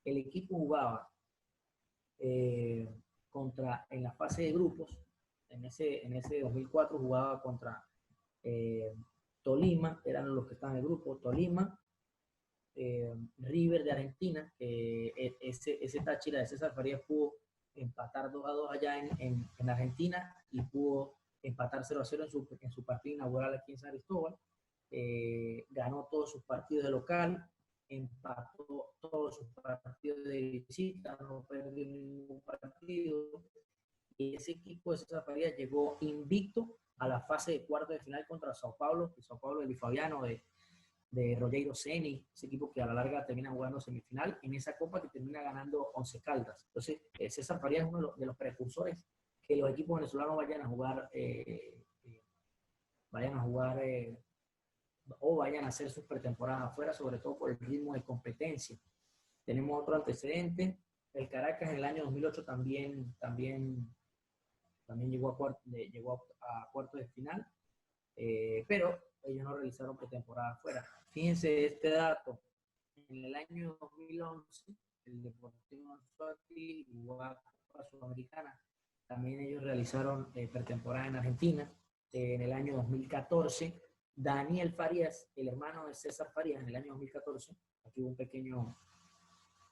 El equipo jugaba en la fase de grupos, en ese 2004 jugaba contra Tolima, eran los que estaban en el grupo, Tolima, River de Argentina, ese Táchira de César Farías pudo empatar 2-2 allá en Argentina y pudo empatar 0-0 en su partido inaugural aquí en San Cristóbal. Ganó todos sus partidos de local, empató todos sus partidos de visita, no perdió ningún partido. Y ese equipo de César Farías llegó invicto a la fase de cuartos de final contra Sao Paulo, de Luis Fabiano, de Rogério Ceni, ese equipo que a la larga termina jugando semifinal, en esa copa que termina ganando Once Caldas. Entonces, César Farías es uno de los precursores que los equipos venezolanos vayan a jugar o vayan a hacer sus pretemporadas afuera, sobre todo por el ritmo de competencia. Tenemos otro antecedente, el Caracas en el año 2008 también llegó a cuartos de final, pero ellos no realizaron pretemporada afuera. Fíjense este dato, en el año 2011, el Deportivo Anzoátegui jugó a Copa Sudamericana, también ellos realizaron pretemporada en Argentina. En el año 2014, Daniel Farías, el hermano de César Farías, en el año 2014, aquí hubo un pequeño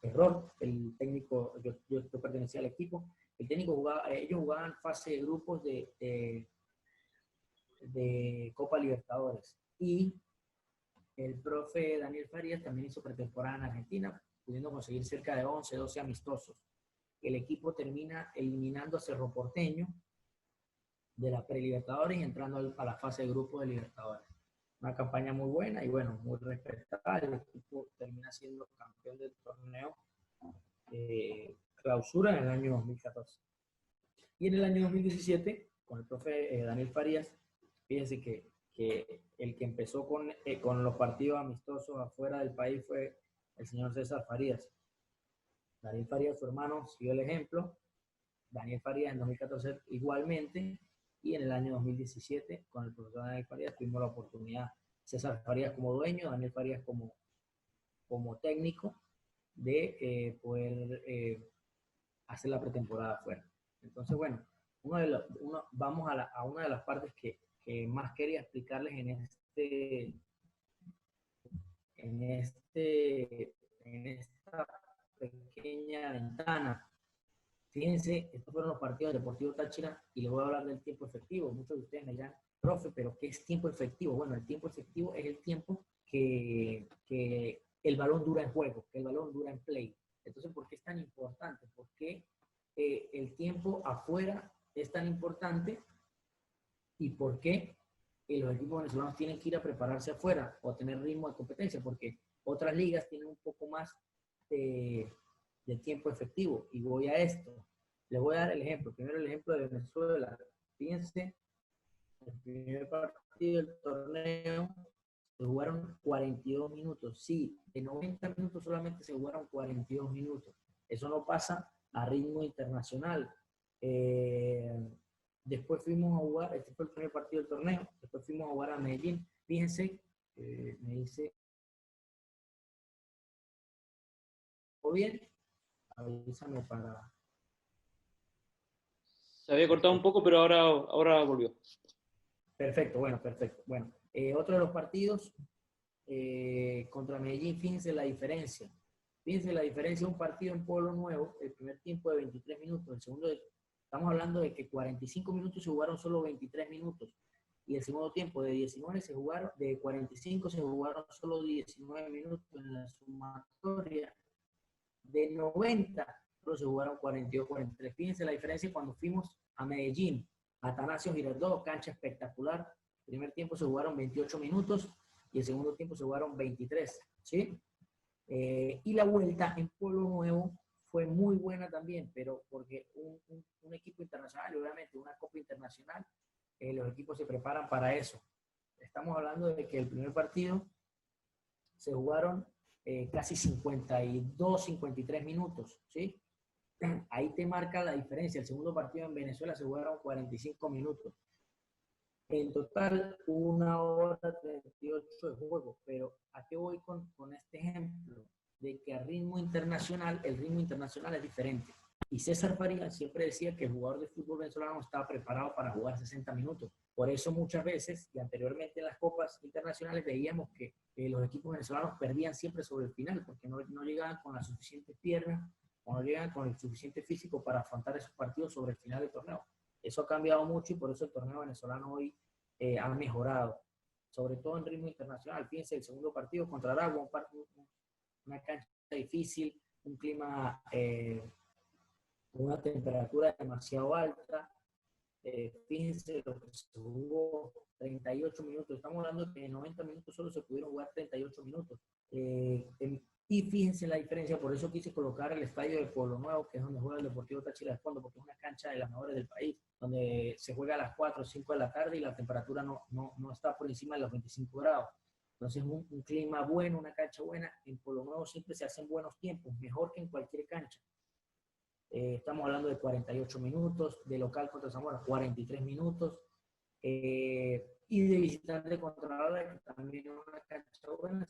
error, el técnico, yo pertenecía al equipo, el técnico jugaba, ellos jugaban fase de grupos de Copa Libertadores, y el profe Daniel Farías también hizo pretemporada en Argentina, pudiendo conseguir cerca de 11, 12 amistosos. El equipo termina eliminando a Cerro Porteño de la Prelibertadores y entrando a la fase de grupo de Libertadores. Una campaña muy buena y bueno, muy respetada. El equipo termina siendo campeón del torneo clausura en el año 2014. Y en el año 2017, con el profe Daniel Farías, fíjense que que el que empezó con los partidos amistosos afuera del país fue el señor César Farías. Daniel Farías, su hermano, siguió el ejemplo. Daniel Farías en 2014 igualmente, y en el año 2017 con el profesor Daniel Farías tuvimos la oportunidad, César Farías como dueño, Daniel Farías como técnico, de poder hacer la pretemporada afuera. Entonces, bueno, vamos a una de las partes que más quería explicarles en esta pequeña ventana. Fíjense, estos fueron los partidos del Deportivo Táchira y les voy a hablar del tiempo efectivo. Muchos de ustedes me dirán, profe, ¿pero qué es tiempo efectivo? Bueno, el tiempo efectivo es el tiempo que el balón dura en juego, que el balón dura en play. Entonces, ¿por qué es tan importante? ¿Por qué el tiempo afuera es tan importante? ¿Y por qué los equipos venezolanos tienen que ir a prepararse afuera o a tener ritmo de competencia? Porque otras ligas tienen un poco más de tiempo efectivo. Y voy a esto. Les voy a dar el ejemplo. Primero el ejemplo de Venezuela. Fíjense, el primer partido del torneo se jugaron 42 minutos. Sí, de 90 minutos solamente se jugaron 42 minutos. Eso no pasa a ritmo internacional. Después fuimos a jugar, este fue el primer partido del torneo, después fuimos a jugar a Medellín. Fíjense, me dice, ¿todo bien? Avísame para... Se había cortado un poco, pero ahora volvió. Perfecto, bueno, perfecto. Bueno, otro de los partidos contra Medellín, fíjense la diferencia. Fíjense la diferencia de un partido en Pueblo Nuevo, el primer tiempo de 23 minutos, el segundo, estamos hablando de que 45 minutos se jugaron solo 23 minutos, y el segundo tiempo de 19 se jugaron, de 45 se jugaron solo 19 minutos en la sumatoria, de 90 solo se jugaron 42, 43. Fíjense la diferencia cuando fuimos a Medellín, Atanasio Girardot, cancha espectacular, el primer tiempo se jugaron 28 minutos, y el segundo tiempo se jugaron 23, ¿sí? Y la vuelta en Pueblo Nuevo fue muy buena también, pero porque un equipo internacional, y obviamente una Copa Internacional, los equipos se preparan para eso. Estamos hablando de que el primer partido se jugaron casi 52, 53 minutos, ¿sí? Ahí te marca la diferencia. El segundo partido en Venezuela se jugaron 45 minutos. En total, 1 hora 38 de juego, pero ¿a qué voy con este ejemplo? De que a ritmo internacional, el ritmo internacional es diferente. Y César Farías siempre decía que el jugador de fútbol venezolano estaba preparado para jugar 60 minutos. Por eso muchas veces, y anteriormente en las copas internacionales, veíamos que los equipos venezolanos perdían siempre sobre el final, porque no llegaban con las suficientes piernas, o no llegaban con el suficiente físico para afrontar esos partidos sobre el final del torneo. Eso ha cambiado mucho y por eso el torneo venezolano hoy ha mejorado, sobre todo en ritmo internacional. Fíjense, el segundo partido contra Aragua, una cancha difícil, un clima, una temperatura demasiado alta. Fíjense lo que se jugó 38 minutos. Estamos hablando que en 90 minutos solo se pudieron jugar 38 minutos. Y fíjense la diferencia, por eso quise colocar el estadio de Pueblo Nuevo, que es donde juega el Deportivo Táchira de fondo, porque es una cancha de las mejores del país, donde se juega a las 4 o 5 de la tarde y la temperatura no está por encima de los 25 grados. Entonces, un clima bueno, una cancha buena. En Pueblo Nuevo siempre se hacen buenos tiempos, mejor que en cualquier cancha. Estamos hablando de 48 minutos, de local contra Zamora, 43 minutos. Y de visitante contra Lara, que también en una cancha buena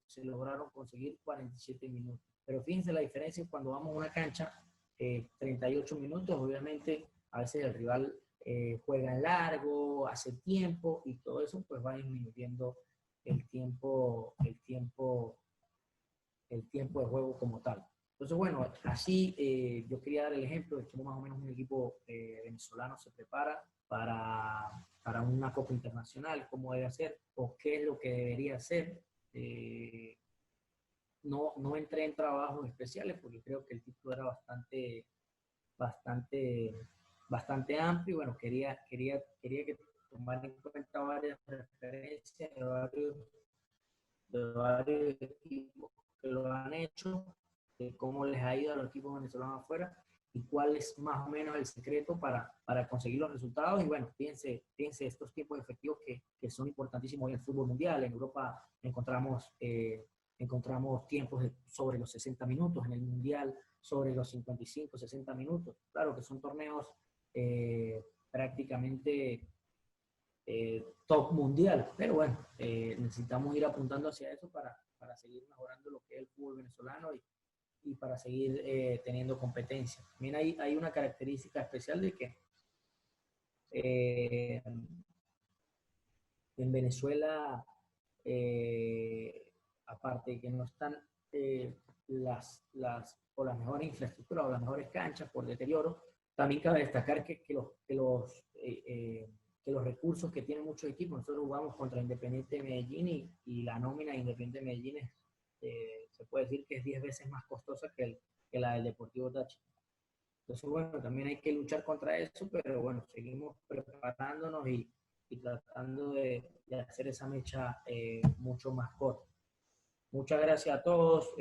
se lograron conseguir 47 minutos. Pero fíjense la diferencia cuando vamos a una cancha, 38 minutos, obviamente a veces el rival juega en largo, hace tiempo, y todo eso pues va disminuyendo el tiempo de juego como tal. Entonces, bueno, así yo quería dar el ejemplo de cómo más o menos un equipo venezolano se prepara para una Copa Internacional, cómo debe hacer o qué es lo que debería hacer. No entré en trabajos especiales porque creo que el título era bastante amplio, y bueno, quería que tomar en cuenta varias referencias de varios equipos que lo han hecho, de cómo les ha ido a los equipos venezolanos afuera, cuál es más o menos el secreto para conseguir los resultados. Y bueno, fíjense estos tiempos efectivos que son importantísimos en el fútbol mundial. En Europa encontramos tiempos sobre los 60 minutos, en el mundial sobre los 55, 60 minutos. Claro que son torneos prácticamente top mundial, pero bueno, necesitamos ir apuntando hacia eso para seguir mejorando lo que es el fútbol venezolano y para seguir teniendo competencia. También hay una característica especial de que en Venezuela, aparte de que no están las mejores infraestructuras o las mejores canchas por deterioro, también cabe destacar que los recursos que tienen muchos equipos, nosotros jugamos contra Independiente Medellín y la nómina de Independiente Medellín se puede decir que es 10 veces más costosa que la del Deportivo Táchira. Entonces, bueno, también hay que luchar contra eso, pero bueno, seguimos preparándonos y tratando de hacer esa mecha mucho más corta. Muchas gracias a todos.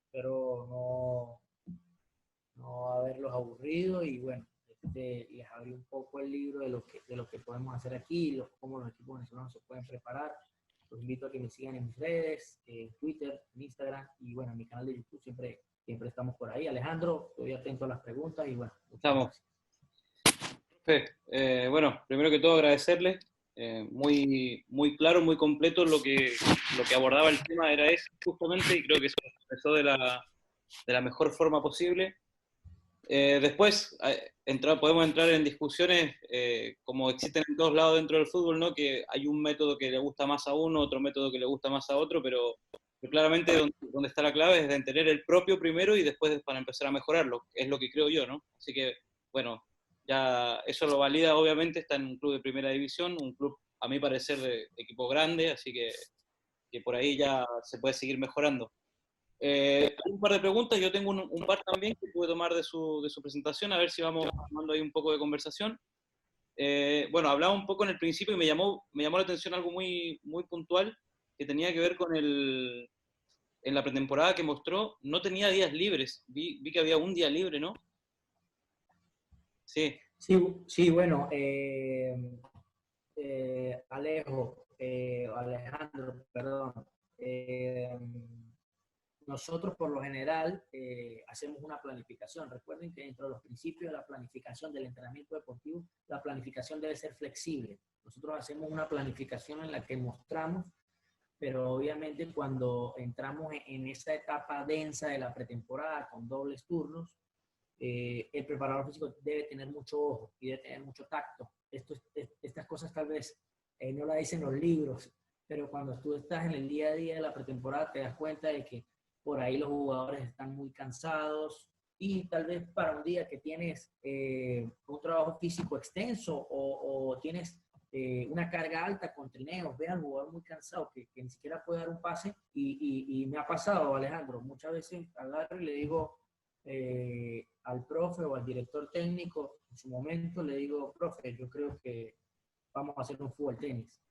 Espero no haberlos aburrido y bueno, les abrí un poco el libro de lo que podemos hacer aquí, cómo los equipos venezolanos se pueden preparar. Los invito a que me sigan en mis redes, en Twitter, en Instagram y bueno, en mi canal de YouTube siempre estamos por ahí. Alejandro, estoy atento a las preguntas y bueno, Estamos. Bueno, primero que todo agradecerle, muy, muy claro, muy completo lo que abordaba el tema era eso justamente y creo que eso lo expresó de la mejor forma posible. Después podemos entrar en discusiones como existen en todos lados dentro del fútbol, ¿no? Que hay un método que le gusta más a uno, otro método que le gusta más a otro, pero claramente donde está la clave es de tener el propio primero y después para empezar a mejorarlo, es lo que creo yo, ¿no? Así que, bueno, ya eso lo valida, obviamente, está en un club de primera división, un club, a mi parecer, de equipo grande, así que por ahí ya se puede seguir mejorando. Un par de preguntas, yo tengo un par también que pude tomar de su presentación, a ver si vamos tomando ahí un poco de conversación. Bueno, hablaba un poco en el principio y me llamó la atención algo muy, muy puntual que tenía que ver con en la pretemporada que mostró, no tenía días libres, vi que había un día libre, ¿no? Sí. Sí, bueno, Alejandro, perdón. Nosotros por lo general hacemos una planificación. Recuerden que dentro de los principios de la planificación del entrenamiento deportivo, la planificación debe ser flexible. Nosotros hacemos una planificación en la que mostramos, pero obviamente cuando entramos en esa etapa densa de la pretemporada con dobles turnos, el preparador físico debe tener mucho ojo y debe tener mucho tacto. Estas cosas tal vez no las dicen los libros, pero cuando tú estás en el día a día de la pretemporada te das cuenta de que por ahí los jugadores están muy cansados y tal vez para un día que tienes un trabajo físico extenso o tienes una carga alta con trineos, ve al jugador muy cansado que ni siquiera puede dar un pase y me ha pasado, Alejandro, muchas veces agarro y le digo al profe o al director técnico, en su momento le digo, profe, yo creo que vamos a hacer un fútbol tenis.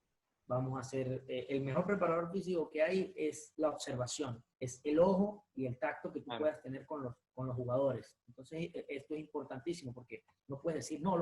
Vamos a hacer, el mejor preparador físico que hay es la observación, es el ojo y el tacto que tú puedas tener con los jugadores. Entonces, esto es importantísimo porque no puedes decir, no,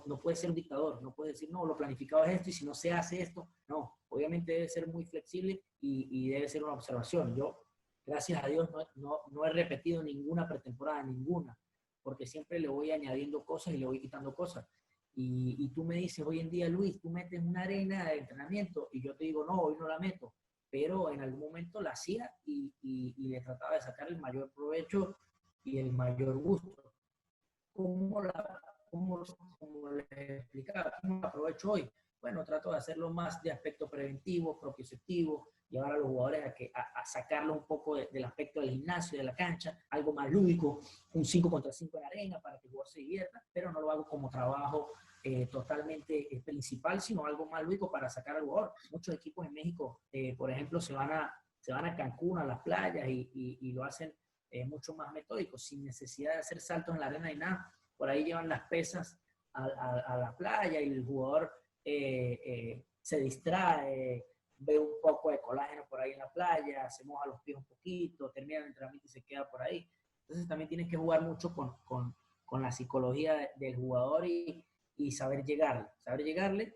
no puedes ser un dictador, no puedes decir, no, lo planificado es esto y si no se hace esto, no. Obviamente debe ser muy flexible y debe ser una observación. Yo, gracias a Dios, no he repetido ninguna pretemporada, ninguna, porque siempre le voy añadiendo cosas y le voy quitando cosas. Y tú me dices, hoy en día, Luis, tú metes una arena de entrenamiento y yo te digo, no, hoy no la meto, pero en algún momento la hacía y le trataba de sacar el mayor provecho y el mayor gusto. ¿Cómo les explicaba? ¿Cómo la aprovecho hoy? Bueno, trato de hacerlo más de aspecto preventivo, propioceptivo, llevar a los jugadores a sacarlo un poco del aspecto del gimnasio, de la cancha, algo más lúdico, un 5 contra 5 en la arena para que el jugador se divierta, pero no lo hago como trabajo totalmente principal, sino algo más lúdico para sacar al jugador. Muchos equipos en México, por ejemplo, se van a Cancún, a las playas y lo hacen mucho más metódico, sin necesidad de hacer saltos en la arena y nada. Por ahí llevan las pesas a la playa y el jugador se distrae, ve un poco de colágeno por ahí en la playa, se moja los pies un poquito, termina el entrenamiento y se queda por ahí. Entonces también tienes que jugar mucho con la psicología del jugador y saber llegarle,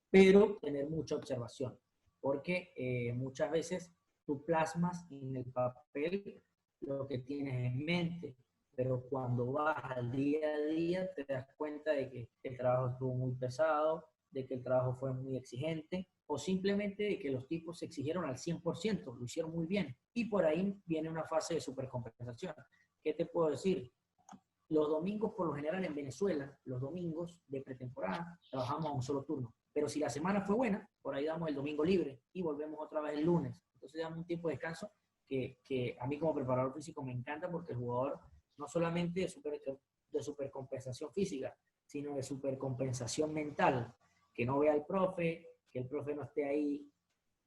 pero tener mucha observación, porque muchas veces tú plasmas en el papel lo que tienes en mente, pero cuando vas al día a día te das cuenta de que el trabajo estuvo muy pesado, de que el trabajo fue muy exigente, o simplemente de que los tipos se exigieron al 100%, lo hicieron muy bien. Y por ahí viene una fase de supercompensación. ¿Qué te puedo decir? Los domingos, por lo general en Venezuela, los domingos de pretemporada, trabajamos a un solo turno. Pero si la semana fue buena, por ahí damos el domingo libre y volvemos otra vez el lunes. Entonces damos un tiempo de descanso que a mí como preparador físico me encanta porque el jugador no solamente de supercompensación física, sino de supercompensación mental, que no vea al profe, que el profe no esté ahí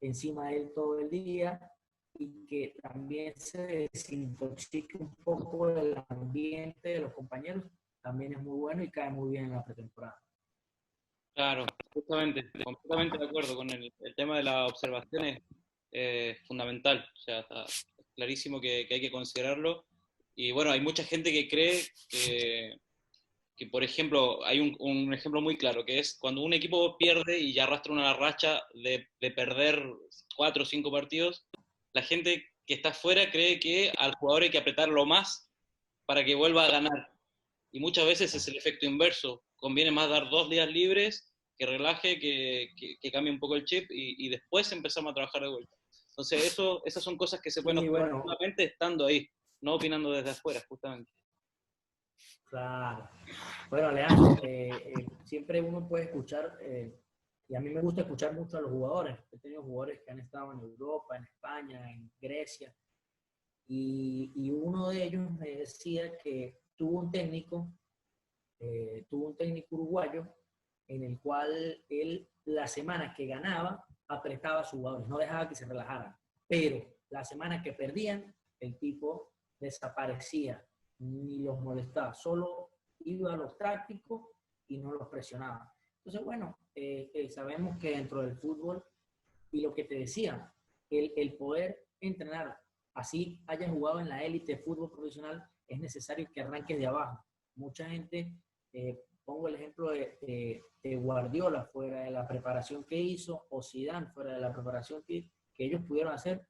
encima de él todo el día y que también se desintoxique un poco del ambiente de los compañeros, también es muy bueno y cae muy bien en la pretemporada. Claro, justamente, completamente de acuerdo con el tema de la observación es fundamental, o sea, está clarísimo que hay que considerarlo. Y bueno, hay mucha gente que cree que por ejemplo, hay un ejemplo muy claro, que es cuando un equipo pierde y ya arrastra una racha de perder 4 o 5 partidos, la gente que está afuera cree que al jugador hay que apretarlo más para que vuelva a ganar. Y muchas veces es el efecto inverso. Conviene más dar 2 días libres, que relaje, que cambie un poco el chip y después empezamos a trabajar de vuelta. Entonces, esas son cosas que se pueden Y observar bueno, solamente estando ahí, no opinando desde afuera, justamente. claro. Bueno, Alejandro, siempre uno puede escuchar, y a mí me gusta escuchar mucho a los jugadores. He tenido jugadores que han estado en Europa, en España, en Grecia, y uno de ellos me decía que tuvo un técnico uruguayo en el cual él, la semana que ganaba, apretaba a sus jugadores, no dejaba que se relajaran. Pero la semana que perdían, el tipo desaparecía, ni los molestaba, solo iba a los tácticos y no los presionaba. Entonces, bueno, sabemos que dentro del fútbol, y lo que te decía, el poder entrenar, así hayas jugado en la élite de fútbol profesional, es necesario que arranques de abajo. Mucha gente, pongo el ejemplo de Guardiola fuera de la preparación que hizo, o Zidane fuera de la preparación que ellos pudieron hacer,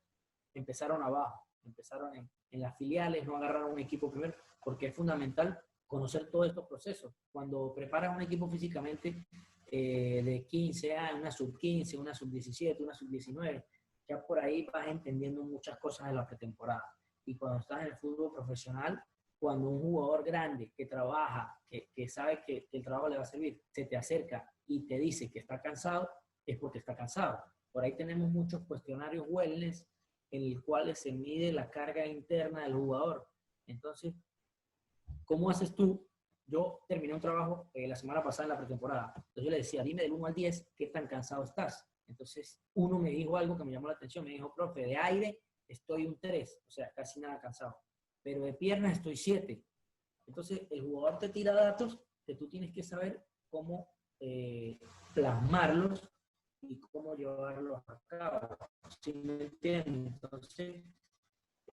empezaron abajo, empezaron en las filiales, no agarraron un equipo primero, porque es fundamental conocer todos estos procesos. Cuando preparas un equipo físicamente de 15 años, una sub-15, una sub-17, una sub-19, ya por ahí vas entendiendo muchas cosas de la pretemporada. Y cuando estás en el fútbol profesional, cuando un jugador grande que trabaja, que sabe que el trabajo le va a servir, se te acerca y te dice que está cansado, es porque está cansado. Por ahí tenemos muchos cuestionarios wellness en el cual se mide la carga interna del jugador. Entonces, ¿cómo haces tú? Yo terminé un trabajo la semana pasada en la pretemporada. Entonces yo le decía, dime del 1 al 10, ¿qué tan cansado estás? Entonces, uno me dijo algo que me llamó la atención. Me dijo, profe, de aire estoy un 3, o sea, casi nada cansado. Pero de piernas estoy 7. Entonces, el jugador te tira datos que tú tienes que saber cómo plasmarlos y cómo llevarlos a cabo. ¿Sí me entiendes? Entonces,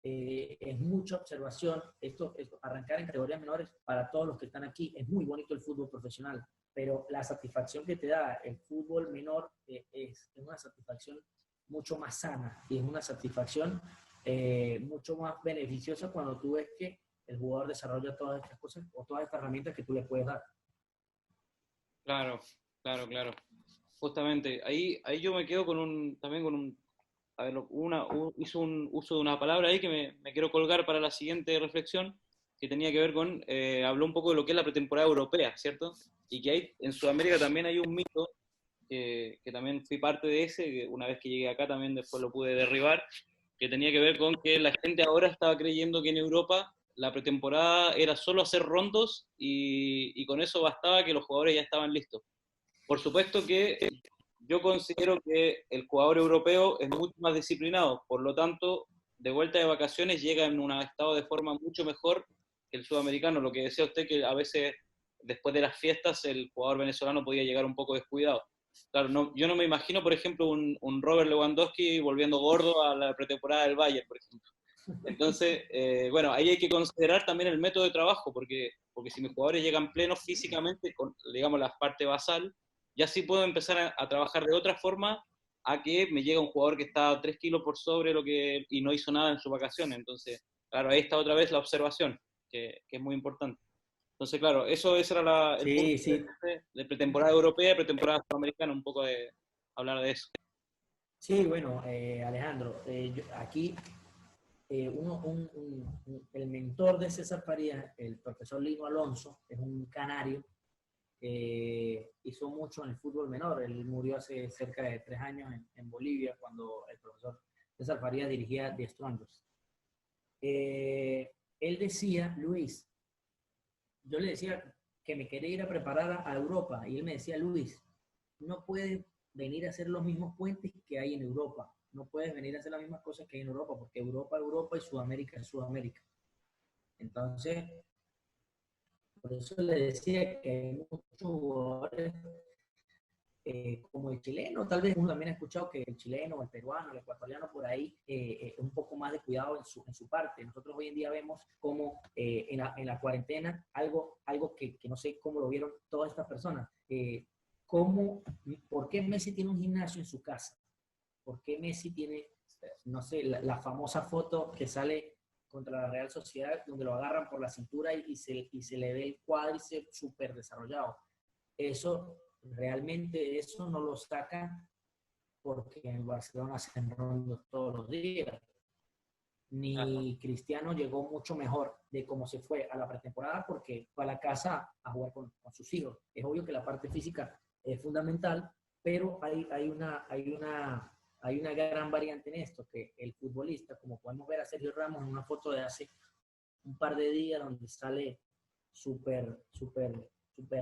es mucha observación. Arrancar en categorías menores para todos los que están aquí, es muy bonito el fútbol profesional, pero la satisfacción que te da el fútbol menor es una satisfacción mucho más sana y es una satisfacción mucho más beneficiosa cuando tú ves que el jugador desarrolla todas estas cosas o todas estas herramientas que tú le puedes dar. Claro, claro, claro. Justamente, ahí yo me quedo también con a ver, hizo un uso de una palabra ahí que me quiero colgar para la siguiente reflexión, que tenía que ver con, habló un poco de lo que es la pretemporada europea, ¿cierto? Y que en Sudamérica también hay un mito, que también fui parte de ese, que una vez que llegué acá también después lo pude derribar, que tenía que ver con que la gente ahora estaba creyendo que en Europa la pretemporada era solo hacer rondos y con eso bastaba que los jugadores ya estaban listos. Por supuesto que yo considero que el jugador europeo es mucho más disciplinado, por lo tanto, de vuelta de vacaciones llega en un estado de forma mucho mejor que el sudamericano. Lo que decía usted, que a veces después de las fiestas el jugador venezolano podía llegar un poco descuidado. Claro, no, yo no me imagino, por ejemplo, un Robert Lewandowski volviendo gordo a la pretemporada del Bayern, por ejemplo. Entonces, bueno, ahí hay que considerar también el método de trabajo, porque si mis jugadores llegan plenos físicamente, con, digamos, la parte basal, ya sí puedo empezar a trabajar de otra forma a que me llega un jugador que está 3 kilos por sobre lo que y no hizo nada en sus vacaciones. Entonces, claro, ahí está otra vez la observación, que es muy importante. Entonces, claro, ese era el punto Sí, sí, de pretemporada europea, pretemporada sudamericana, un poco de hablar de eso. sí, bueno, Alejandro, aquí el mentor de César Farías, el profesor Lino Alonso, es un canario, hizo mucho en el fútbol menor. Él murió hace cerca de 3 años en Bolivia cuando el profesor César Farías dirigía The Strongest. Él decía, Luis, yo le decía que me quería ir a preparar a Europa y él me decía, Luis, no puedes venir a hacer los mismos puentes que hay en Europa. No puedes venir a hacer las mismas cosas que hay en Europa, porque Europa es Europa y Sudamérica es Sudamérica. Entonces, por eso le decía que hay muchos jugadores como el chileno, tal vez uno también ha escuchado que el chileno, el peruano, el ecuatoriano por ahí un poco más de cuidado en su parte. Nosotros hoy en día vemos como en la cuarentena algo que no sé cómo lo vieron todas estas personas. ¿Por qué Messi tiene un gimnasio en su casa? ¿Por qué Messi tiene, no sé, la famosa foto que sale contra la Real Sociedad donde lo agarran por la cintura y se le ve el cuádriceps súper desarrollado? Eso, realmente eso no lo sacan porque en Barcelona hacen rondos todos los días. Claro. Ni Cristiano llegó mucho mejor de cómo se fue a la pretemporada porque fue a la casa a jugar con sus hijos. Es obvio que la parte física es fundamental, pero hay una gran variante en esto, que el futbolista, como podemos ver a Sergio Ramos en una foto de hace un par de días donde sale súper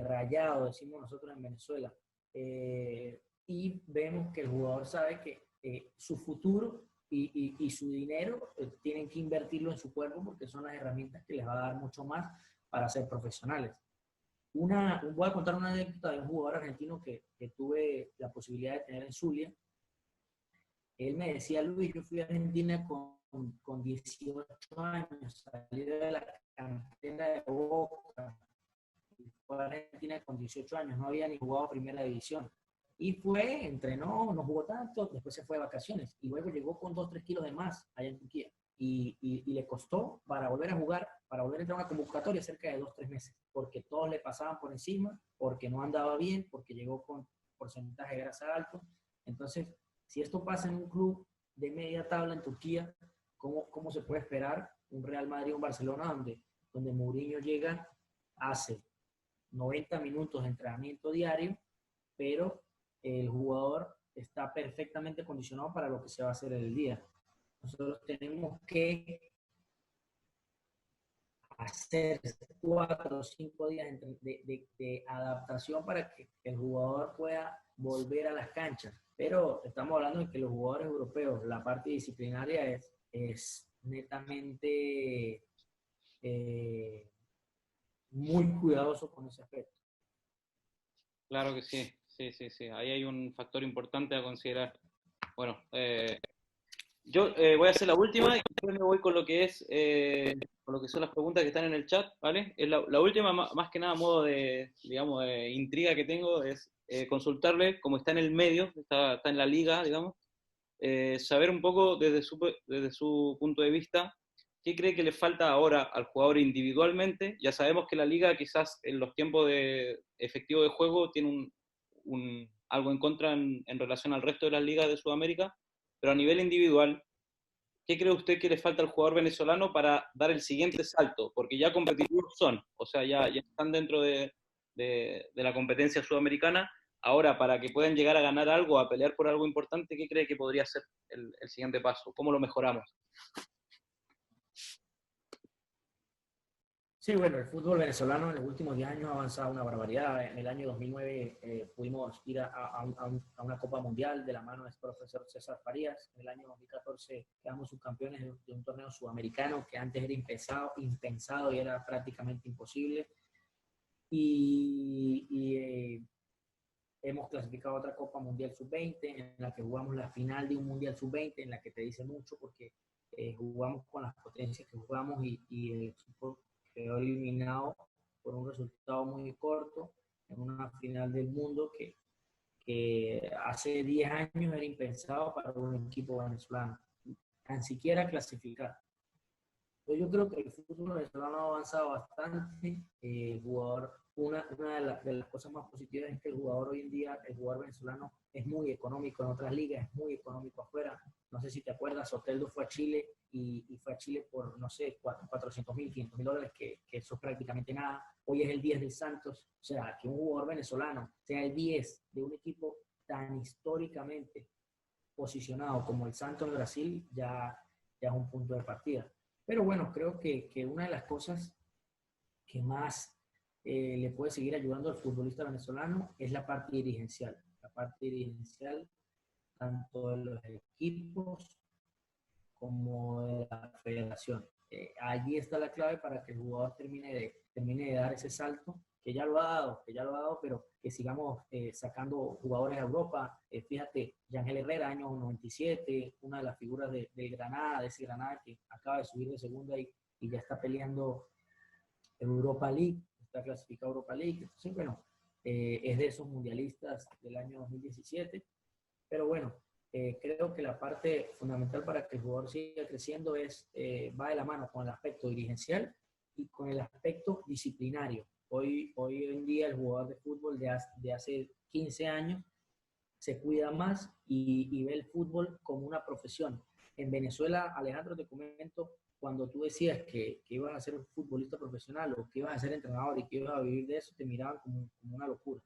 rayado, decimos nosotros en Venezuela. Y vemos que el jugador sabe que su futuro y su dinero tienen que invertirlo en su cuerpo porque son las herramientas que les va a dar mucho más para ser profesionales. Voy a contar una anécdota de un jugador argentino que tuve la posibilidad de tener en Zulia. Él me decía, Luis, yo fui a Argentina con 18 años, salí de la cantera de Boca, y fue a Argentina con 18 años, no había ni jugado primera división. Y fue, entrenó, no jugó tanto, después se fue de vacaciones y luego llegó con 2 3 kilos de más allá en Turquía. Y le costó para volver a jugar, para volver a entrar a una convocatoria cerca de 2 3 meses, porque todos le pasaban por encima, porque no andaba bien, porque llegó con porcentaje de grasa alto. Entonces, si esto pasa en un club de media tabla en Turquía, ¿cómo se puede esperar un Real Madrid o un Barcelona donde Mourinho llega, hace 90 minutos de entrenamiento diario, pero el jugador está perfectamente condicionado para lo que se va a hacer el día? Nosotros tenemos que hacer 4 o 5 días de adaptación para que el jugador pueda volver a las canchas. Pero estamos hablando de que los jugadores europeos, la parte disciplinaria es netamente muy cuidadoso con ese aspecto. Claro que sí, sí, sí, sí. Ahí hay un factor importante a considerar. Bueno, yo voy a hacer la última y después me voy con lo que es, con lo que son las preguntas que están en el chat, ¿vale? Es la última, más que nada, modo de, digamos, de intriga que tengo es consultarle, como está en el medio, está en la liga, digamos, saber un poco desde su punto de vista, qué cree que le falta ahora al jugador individualmente. Ya sabemos que la liga quizás en los tiempos de efectivo de juego tiene algo en contra en relación al resto de las ligas de Sudamérica, pero a nivel individual, ¿qué cree usted que le falta al jugador venezolano para dar el siguiente salto? Porque ya competitivos son, o sea, ya están dentro de la competencia sudamericana. Ahora, para que puedan llegar a ganar algo, a pelear por algo importante, ¿qué cree que podría ser el siguiente paso? ¿Cómo lo mejoramos? Sí, bueno, el fútbol venezolano en los últimos 10 años ha avanzado una barbaridad. En el año 2009 pudimos ir a una Copa Mundial de la mano del profesor César Farías. En el año 2014 quedamos subcampeones de un torneo sudamericano que antes era impensado y era prácticamente imposible. Y hemos clasificado a otra Copa Mundial Sub-20 en la que jugamos la final de un Mundial Sub-20, en la que te dice mucho porque jugamos con las potencias que jugamos y el equipo quedó eliminado por un resultado muy corto en una final del mundo que hace 10 años era impensado para un equipo venezolano, tan siquiera clasificar. Pues yo creo que el fútbol venezolano ha avanzado bastante. El jugador, una de las cosas más positivas es que el jugador hoy en día, el jugador venezolano, es muy económico en otras ligas, es muy económico afuera. No sé si te acuerdas, Soteldo fue a Chile y fue a Chile por, no sé, 400.000, $500.000, que eso es prácticamente nada. Hoy es el 10 del Santos. O sea, que un jugador venezolano sea el 10 de un equipo tan históricamente posicionado como el Santos de Brasil, ya es un punto de partida. Pero bueno, creo que una de las cosas que más le puede seguir ayudando al futbolista venezolano es la parte dirigencial. La parte dirigencial tanto de los equipos como de la federación. Allí está la clave para que el jugador termine de dar ese salto, que ya lo ha dado, pero que sigamos sacando jugadores a Europa. Fíjate, Yangel Herrera, año 97, una de las figuras de Granada, de ese Granada que acaba de subir de segunda y ya está peleando Europa League, está clasificado Europa League. Entonces, bueno, es de esos mundialistas del año 2017. Pero bueno, creo que la parte fundamental para que el jugador siga creciendo va de la mano con el aspecto dirigencial y con el aspecto disciplinario. Hoy en día el jugador de fútbol de hace 15 años se cuida más y ve el fútbol como una profesión. En Venezuela, Alejandro, te comento, cuando tú decías que ibas a ser un futbolista profesional o que ibas a ser entrenador y que ibas a vivir de eso, te miraban como una locura.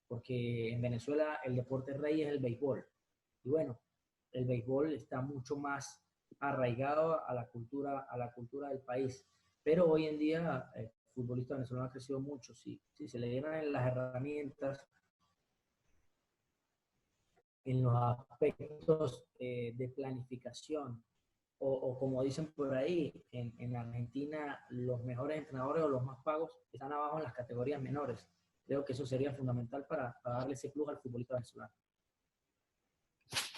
Porque en Venezuela el deporte rey es el béisbol. Y bueno, el béisbol está mucho más arraigado a la cultura del país. Pero hoy en día el futbolista venezolano ha crecido mucho. Si se le dieran las herramientas en los aspectos de planificación, o como dicen por ahí, en Argentina los mejores entrenadores o los más pagos están abajo en las categorías menores. Creo que eso sería fundamental para darle ese plus al futbolista venezolano.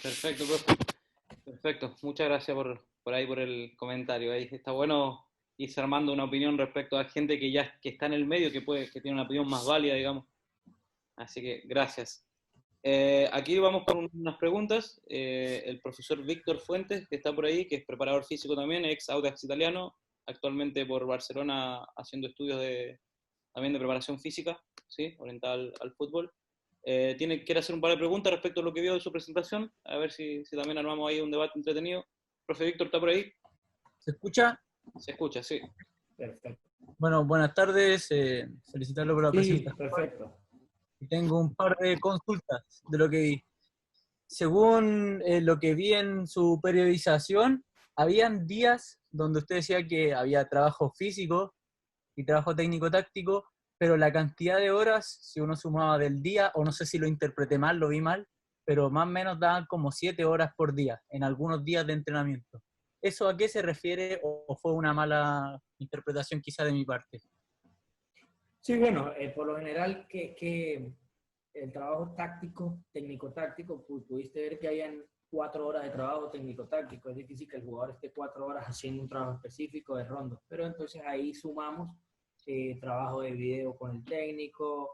Perfecto, profe. Perfecto. Muchas gracias por ahí, por el comentario. Ahí está bueno irse armando una opinión respecto a gente que está en el medio, que tiene una opinión más válida, digamos. Así que gracias. Aquí vamos con unas preguntas. El profesor Víctor Fuentes, que está por ahí, que es preparador físico también, ex Audax Italiano, actualmente por Barcelona haciendo estudios también de preparación física, ¿sí? Orientada al fútbol. Quiere hacer un par de preguntas respecto a lo que vio de su presentación, a ver si también armamos ahí un debate entretenido. Profe Víctor, ¿está por ahí? ¿Se escucha? Se escucha, sí. Perfecto. Bueno, buenas tardes. Felicitarlo por la presentación. Perfecto. Tengo un par de consultas de lo que vi. Según lo que vi en su periodización, habían días donde usted decía que había trabajo físico y trabajo técnico-táctico, pero la cantidad de horas, si uno sumaba del día, o no sé si lo interpreté mal, lo vi mal, pero más o menos daban como 7 horas por día, en algunos días de entrenamiento. ¿Eso a qué se refiere o fue una mala interpretación quizá de mi parte? Sí, bueno, por lo general que el trabajo táctico, técnico-táctico, pudiste ver que hayan 4 horas de trabajo técnico-táctico. Es difícil que el jugador esté 4 horas haciendo un trabajo específico de ronda, pero entonces ahí sumamos trabajo de video con el técnico,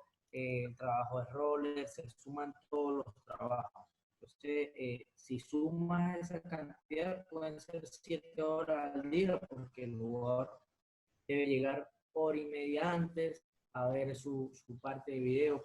trabajo de roles, se suman todos los trabajos. Entonces, si sumas esa cantidad, pueden ser 7 horas al día, porque el jugador debe llegar hora y media antes a ver su parte de video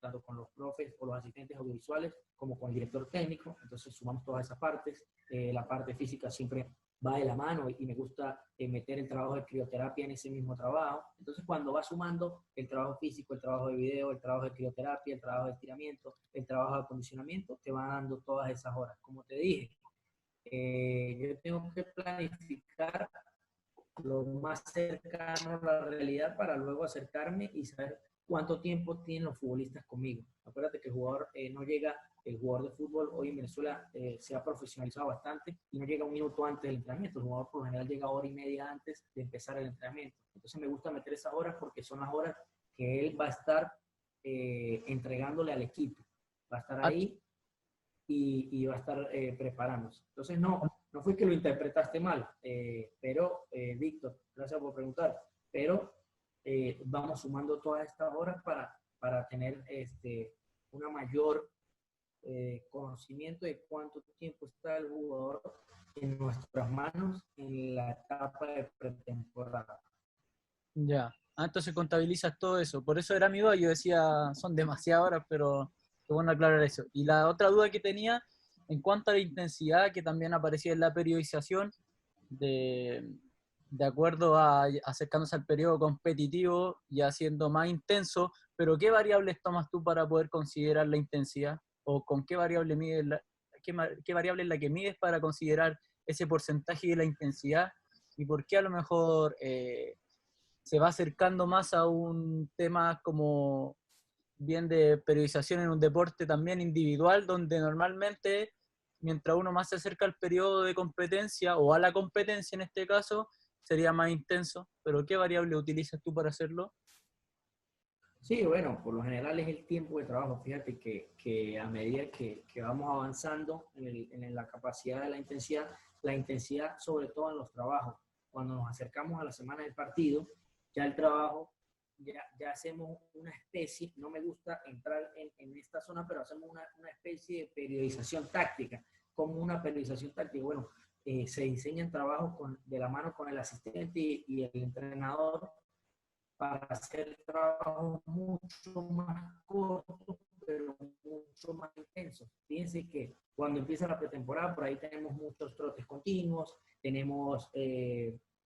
tanto con los profes o los asistentes audiovisuales como con el director técnico. Entonces sumamos todas esas partes. La parte física siempre va de la mano y me gusta meter el trabajo de crioterapia en ese mismo trabajo. Entonces cuando va sumando el trabajo físico, el trabajo de video, el trabajo de crioterapia, el trabajo de estiramiento, el trabajo de acondicionamiento, te van dando todas esas horas. Como te dije, yo tengo que planificar lo más cercano a la realidad para luego acercarme y saber cuánto tiempo tienen los futbolistas conmigo. Acuérdate que el jugador no llega, el jugador de fútbol hoy en Venezuela se ha profesionalizado bastante y no llega un minuto antes del entrenamiento. El jugador por lo general llega hora y media antes de empezar el entrenamiento. Entonces me gusta meter esas horas porque son las horas que él va a estar entregándole al equipo. Va a estar ahí y va a estar preparándose. Entonces no no fue que lo interpretaste mal, pero, Víctor, gracias por preguntar, pero vamos sumando todas estas horas para tener una mayor conocimiento de cuánto tiempo está el jugador en nuestras manos en la etapa de pretemporada. Ya. Entonces contabilizas todo eso. Por eso era mi duda. Yo decía, son demasiadas horas, pero qué bueno aclarar eso. Y la otra duda que tenía, en cuanto a la intensidad, que también aparecía en la periodización, de acuerdo a acercándose al periodo competitivo y haciendo más intenso, pero ¿qué variables tomas tú para poder considerar la intensidad? ¿O con qué variable mides qué variable es la que mides para considerar ese porcentaje de la intensidad? ¿Y por qué a lo mejor se va acercando más a un tema como bien de periodización en un deporte también individual, donde normalmente, mientras uno más se acerca al periodo de competencia, o a la competencia en este caso, sería más intenso? ¿Pero qué variable utilizas tú para hacerlo? Sí, bueno, por lo general es el tiempo de trabajo. Fíjate que a medida que vamos avanzando en la capacidad de la intensidad sobre todo en los trabajos, cuando nos acercamos a la semana del partido, ya el trabajo, ya hacemos una especie, no me gusta entrar en esta zona, pero hacemos una especie de periodización táctica. Como una periodización táctica, bueno, se diseñan trabajos de la mano con el asistente y el entrenador para hacer trabajos mucho más cortos, pero mucho más intensos. Fíjense que cuando empieza la pretemporada, por ahí tenemos muchos trotes continuos, tenemos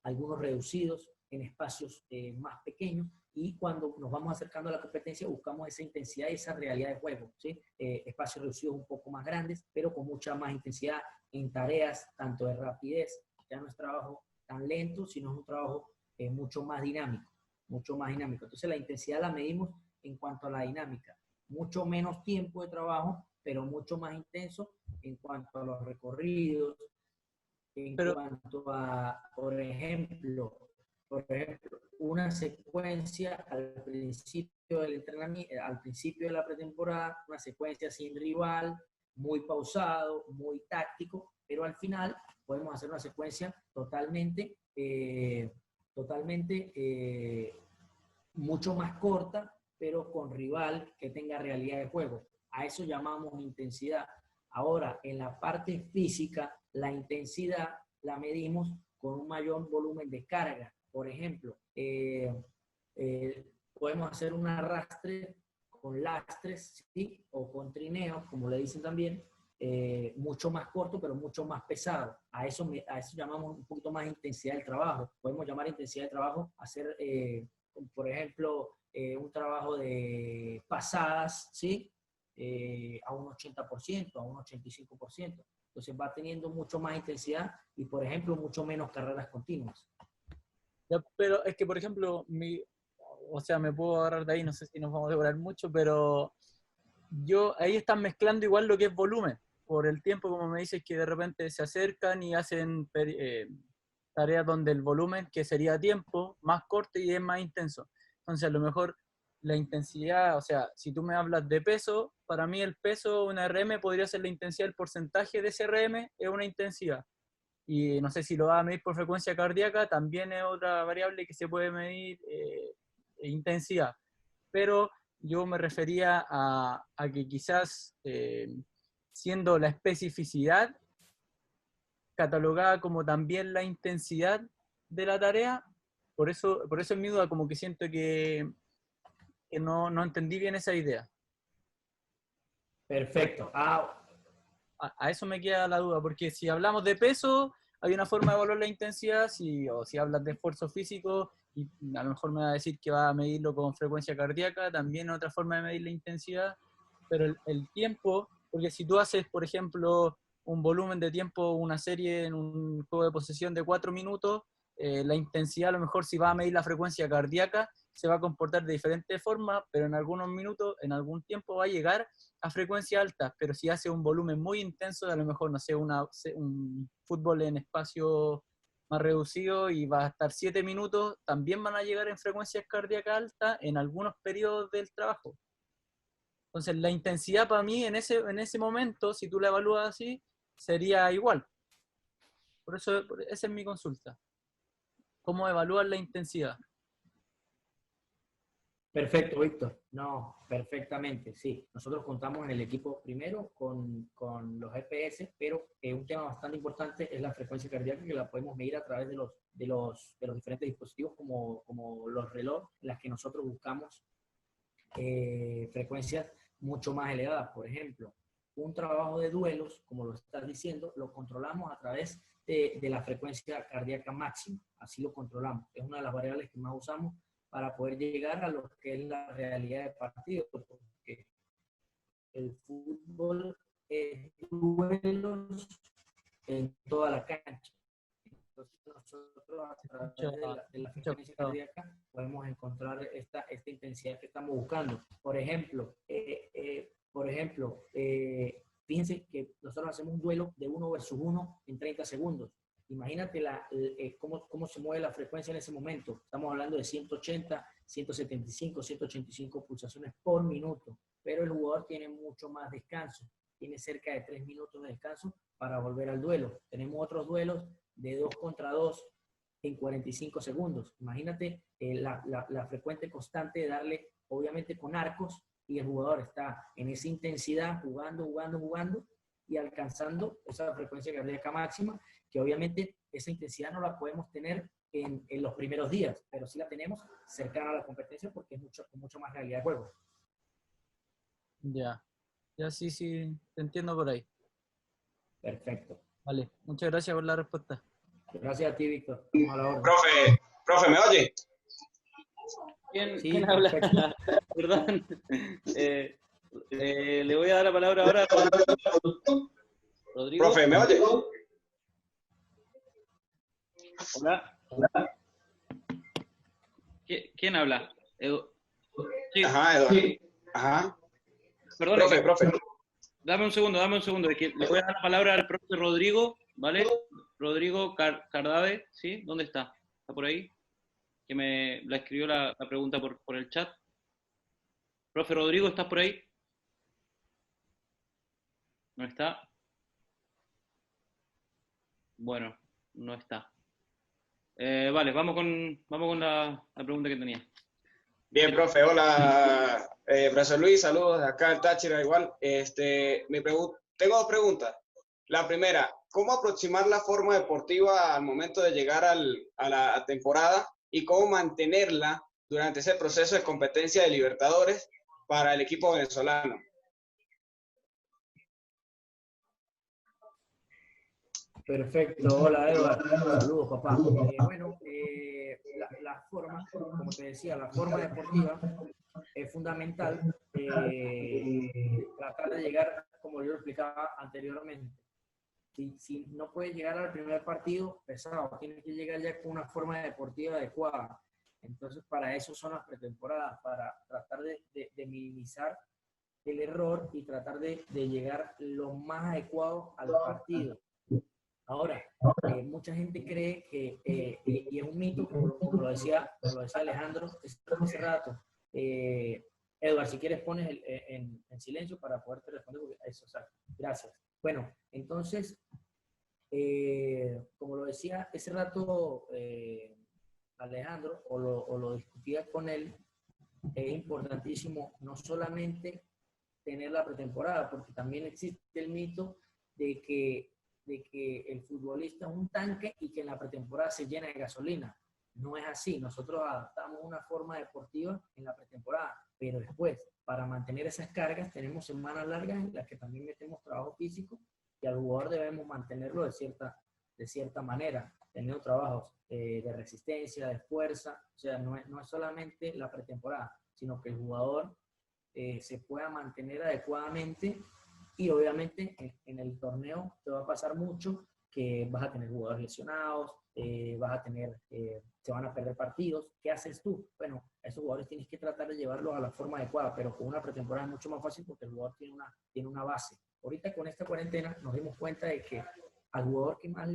algunos reducidos en espacios más pequeños, y cuando nos vamos acercando a la competencia buscamos esa intensidad y esa realidad de juego, ¿sí? Espacios reducidos un poco más grandes, pero con mucha más intensidad en tareas tanto de rapidez. Ya no es trabajo tan lento, sino es un trabajo mucho más dinámico, mucho más dinámico. Entonces la intensidad la medimos en cuanto a la dinámica. Mucho menos tiempo de trabajo, pero mucho más intenso en cuanto a los recorridos, en Pero, cuanto a, por ejemplo, una secuencia al principio del entrenamiento, al principio de la pretemporada, una secuencia sin rival, muy pausado, muy táctico, pero al final podemos hacer una secuencia totalmente mucho más corta, pero con rival que tenga realidad de juego. A eso llamamos intensidad. Ahora, en la parte física, la intensidad la medimos con un mayor volumen de carga. Por ejemplo, podemos hacer un arrastre con lastres, ¿sí? O con trineos, como le dicen también, mucho más corto, pero mucho más pesado. A eso llamamos un poquito más intensidad del trabajo. Podemos llamar intensidad del trabajo hacer, por ejemplo, un trabajo de pasadas, ¿sí? A un 80%, a un 85%. Entonces va teniendo mucho más intensidad y, por ejemplo, mucho menos carreras continuas. ya, pero es que, por ejemplo, o sea, me puedo agarrar de ahí, no sé si nos vamos a demorar mucho, pero ahí están mezclando igual lo que es volumen, por el tiempo, como me dices, que de repente se acercan y hacen tareas donde el volumen, que sería tiempo, más corto y es más intenso. Entonces, a lo mejor la intensidad, o sea, si tú me hablas de peso, para mí el peso, una RM, podría ser la intensidad, el porcentaje de ese RM es una intensidad. Y no sé si lo va a medir por frecuencia cardíaca, también es otra variable que se puede medir intensidad. Pero yo me refería a que quizás siendo la especificidad catalogada como también la intensidad de la tarea, por eso es mi duda, como que siento que no entendí bien esa idea. Perfecto. A eso me queda la duda, porque si hablamos de peso, hay una forma de evaluar la intensidad, o si hablas de esfuerzo físico, y a lo mejor me va a decir que va a medirlo con frecuencia cardíaca, también otra forma de medir la intensidad, pero el tiempo, porque si tú haces, por ejemplo, un volumen de tiempo, una serie en un juego de posesión de 4 minutos, la intensidad a lo mejor si va a medir la frecuencia cardíaca, se va a comportar de diferentes formas, pero en algunos minutos, en algún tiempo va a llegar a frecuencias altas, pero si hace un volumen muy intenso, a lo mejor, no sé, un fútbol en espacio más reducido y va a estar 7 minutos, también van a llegar en frecuencias cardíacas altas en algunos periodos del trabajo. Entonces, la intensidad para mí en ese momento, si tú la evalúas así, sería igual. Por eso, esa es mi consulta. ¿Cómo evaluar la intensidad? Perfecto, Víctor. No, perfectamente, sí. Nosotros contamos en el equipo primero con los GPS, pero un tema bastante importante es la frecuencia cardíaca, que la podemos medir a través de los diferentes dispositivos como los relojes, en las que nosotros buscamos frecuencias mucho más elevadas. Por ejemplo, un trabajo de duelos, como lo estás diciendo, lo controlamos a través de la frecuencia cardíaca máxima. Así lo controlamos. Es una de las variables que más usamos para poder llegar a lo que es la realidad de partido, porque el fútbol es duelos en toda la cancha. Entonces nosotros a través de la frecuencia cardíaca podemos encontrar esta intensidad que estamos buscando. Por ejemplo, fíjense que nosotros hacemos un duelo de 1 versus 1 en 30 segundos. Imagínate cómo se mueve la frecuencia en ese momento. Estamos hablando de 180, 175, 185 pulsaciones por minuto, pero el jugador tiene mucho más descanso. Tiene cerca de 3 minutos de descanso para volver al duelo. Tenemos otros duelos de 2 contra 2 en 45 segundos. Imagínate la frecuente constante de darle, obviamente con arcos, y el jugador está en esa intensidad, jugando, y alcanzando esa frecuencia cardíaca máxima, que obviamente esa intensidad no la podemos tener en los primeros días, pero sí la tenemos cercana a la competencia porque es mucho más realidad de juego. Ya, sí, te entiendo por ahí. Perfecto. Vale, muchas gracias por la respuesta. Gracias a ti, Víctor. Estamos a la orden. Profe, ¿me oye? ¿Quién habla? Perdón. Le voy a dar la palabra ahora a Rodrigo. Profe, ¿me oye? Hola. ¿Quién habla? Sí. Ajá, Eduardo. Ajá. Perdón. Profe. Dame un segundo. Es que le voy a dar la palabra al profe Rodrigo, ¿vale? Rodrigo Cardave, ¿sí? ¿Dónde está? ¿Está por ahí? Que me la escribió la pregunta por el chat. Profe Rodrigo, ¿estás por ahí? ¿No está? Bueno, no está. Vale, vamos con la pregunta que tenía. Bien, profe, hola, profesor Luis, saludos de acá en Táchira, igual. Tengo dos preguntas. La primera, ¿cómo aproximar la forma deportiva al momento de llegar a la temporada y cómo mantenerla durante ese proceso de competencia de Libertadores para el equipo venezolano? Perfecto, hola Eduardo, saludos papá. La forma, como te decía, la forma deportiva es fundamental, tratar de llegar, como yo lo explicaba anteriormente. Si no puedes llegar al primer partido, pesado, tienes que llegar ya con una forma deportiva adecuada. Entonces, para eso son las pretemporadas, para tratar de minimizar el error y tratar de llegar lo más adecuado al partido. Ahora, mucha gente cree que, y es un mito, como lo decía Alejandro hace rato. Edward, si quieres pones en silencio para poderte responder, porque eso, o sea, gracias. Bueno, entonces, como lo decía ese rato Alejandro, o lo discutía con él, es importantísimo no solamente tener la pretemporada, porque también existe el mito de que el futbolista es un tanque y que en la pretemporada se llena de gasolina. No es así. Nosotros adaptamos una forma deportiva en la pretemporada, pero después, para mantener esas cargas, tenemos semanas largas en las que también metemos trabajo físico y al jugador debemos mantenerlo de cierta manera, teniendo trabajos de resistencia, de fuerza. O sea, no es solamente la pretemporada, sino que el jugador se pueda mantener adecuadamente. Y obviamente en el torneo te va a pasar mucho que vas a tener jugadores lesionados, se van a perder partidos. ¿Qué haces tú? Bueno, a esos jugadores tienes que tratar de llevarlos a la forma adecuada, pero con una pretemporada es mucho más fácil porque el jugador tiene una base. Ahorita con esta cuarentena nos dimos cuenta de que al jugador que más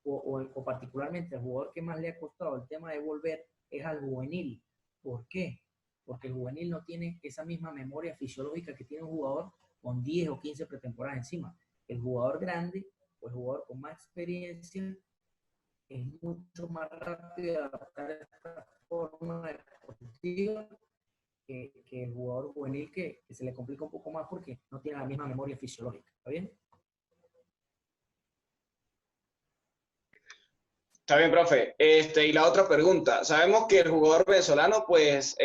o particularmente al jugador que más le ha costado el tema de volver es al juvenil. ¿Por qué? Porque el juvenil no tiene esa misma memoria fisiológica que tiene un jugador con 10 o 15 pretemporadas encima. El jugador grande o el jugador con más experiencia es mucho más rápido adaptar esta forma deportiva que el jugador juvenil que se le complica un poco más porque no tiene la misma memoria fisiológica. ¿Está bien? Está bien, profe. Y la otra pregunta. Sabemos que el jugador venezolano, pues,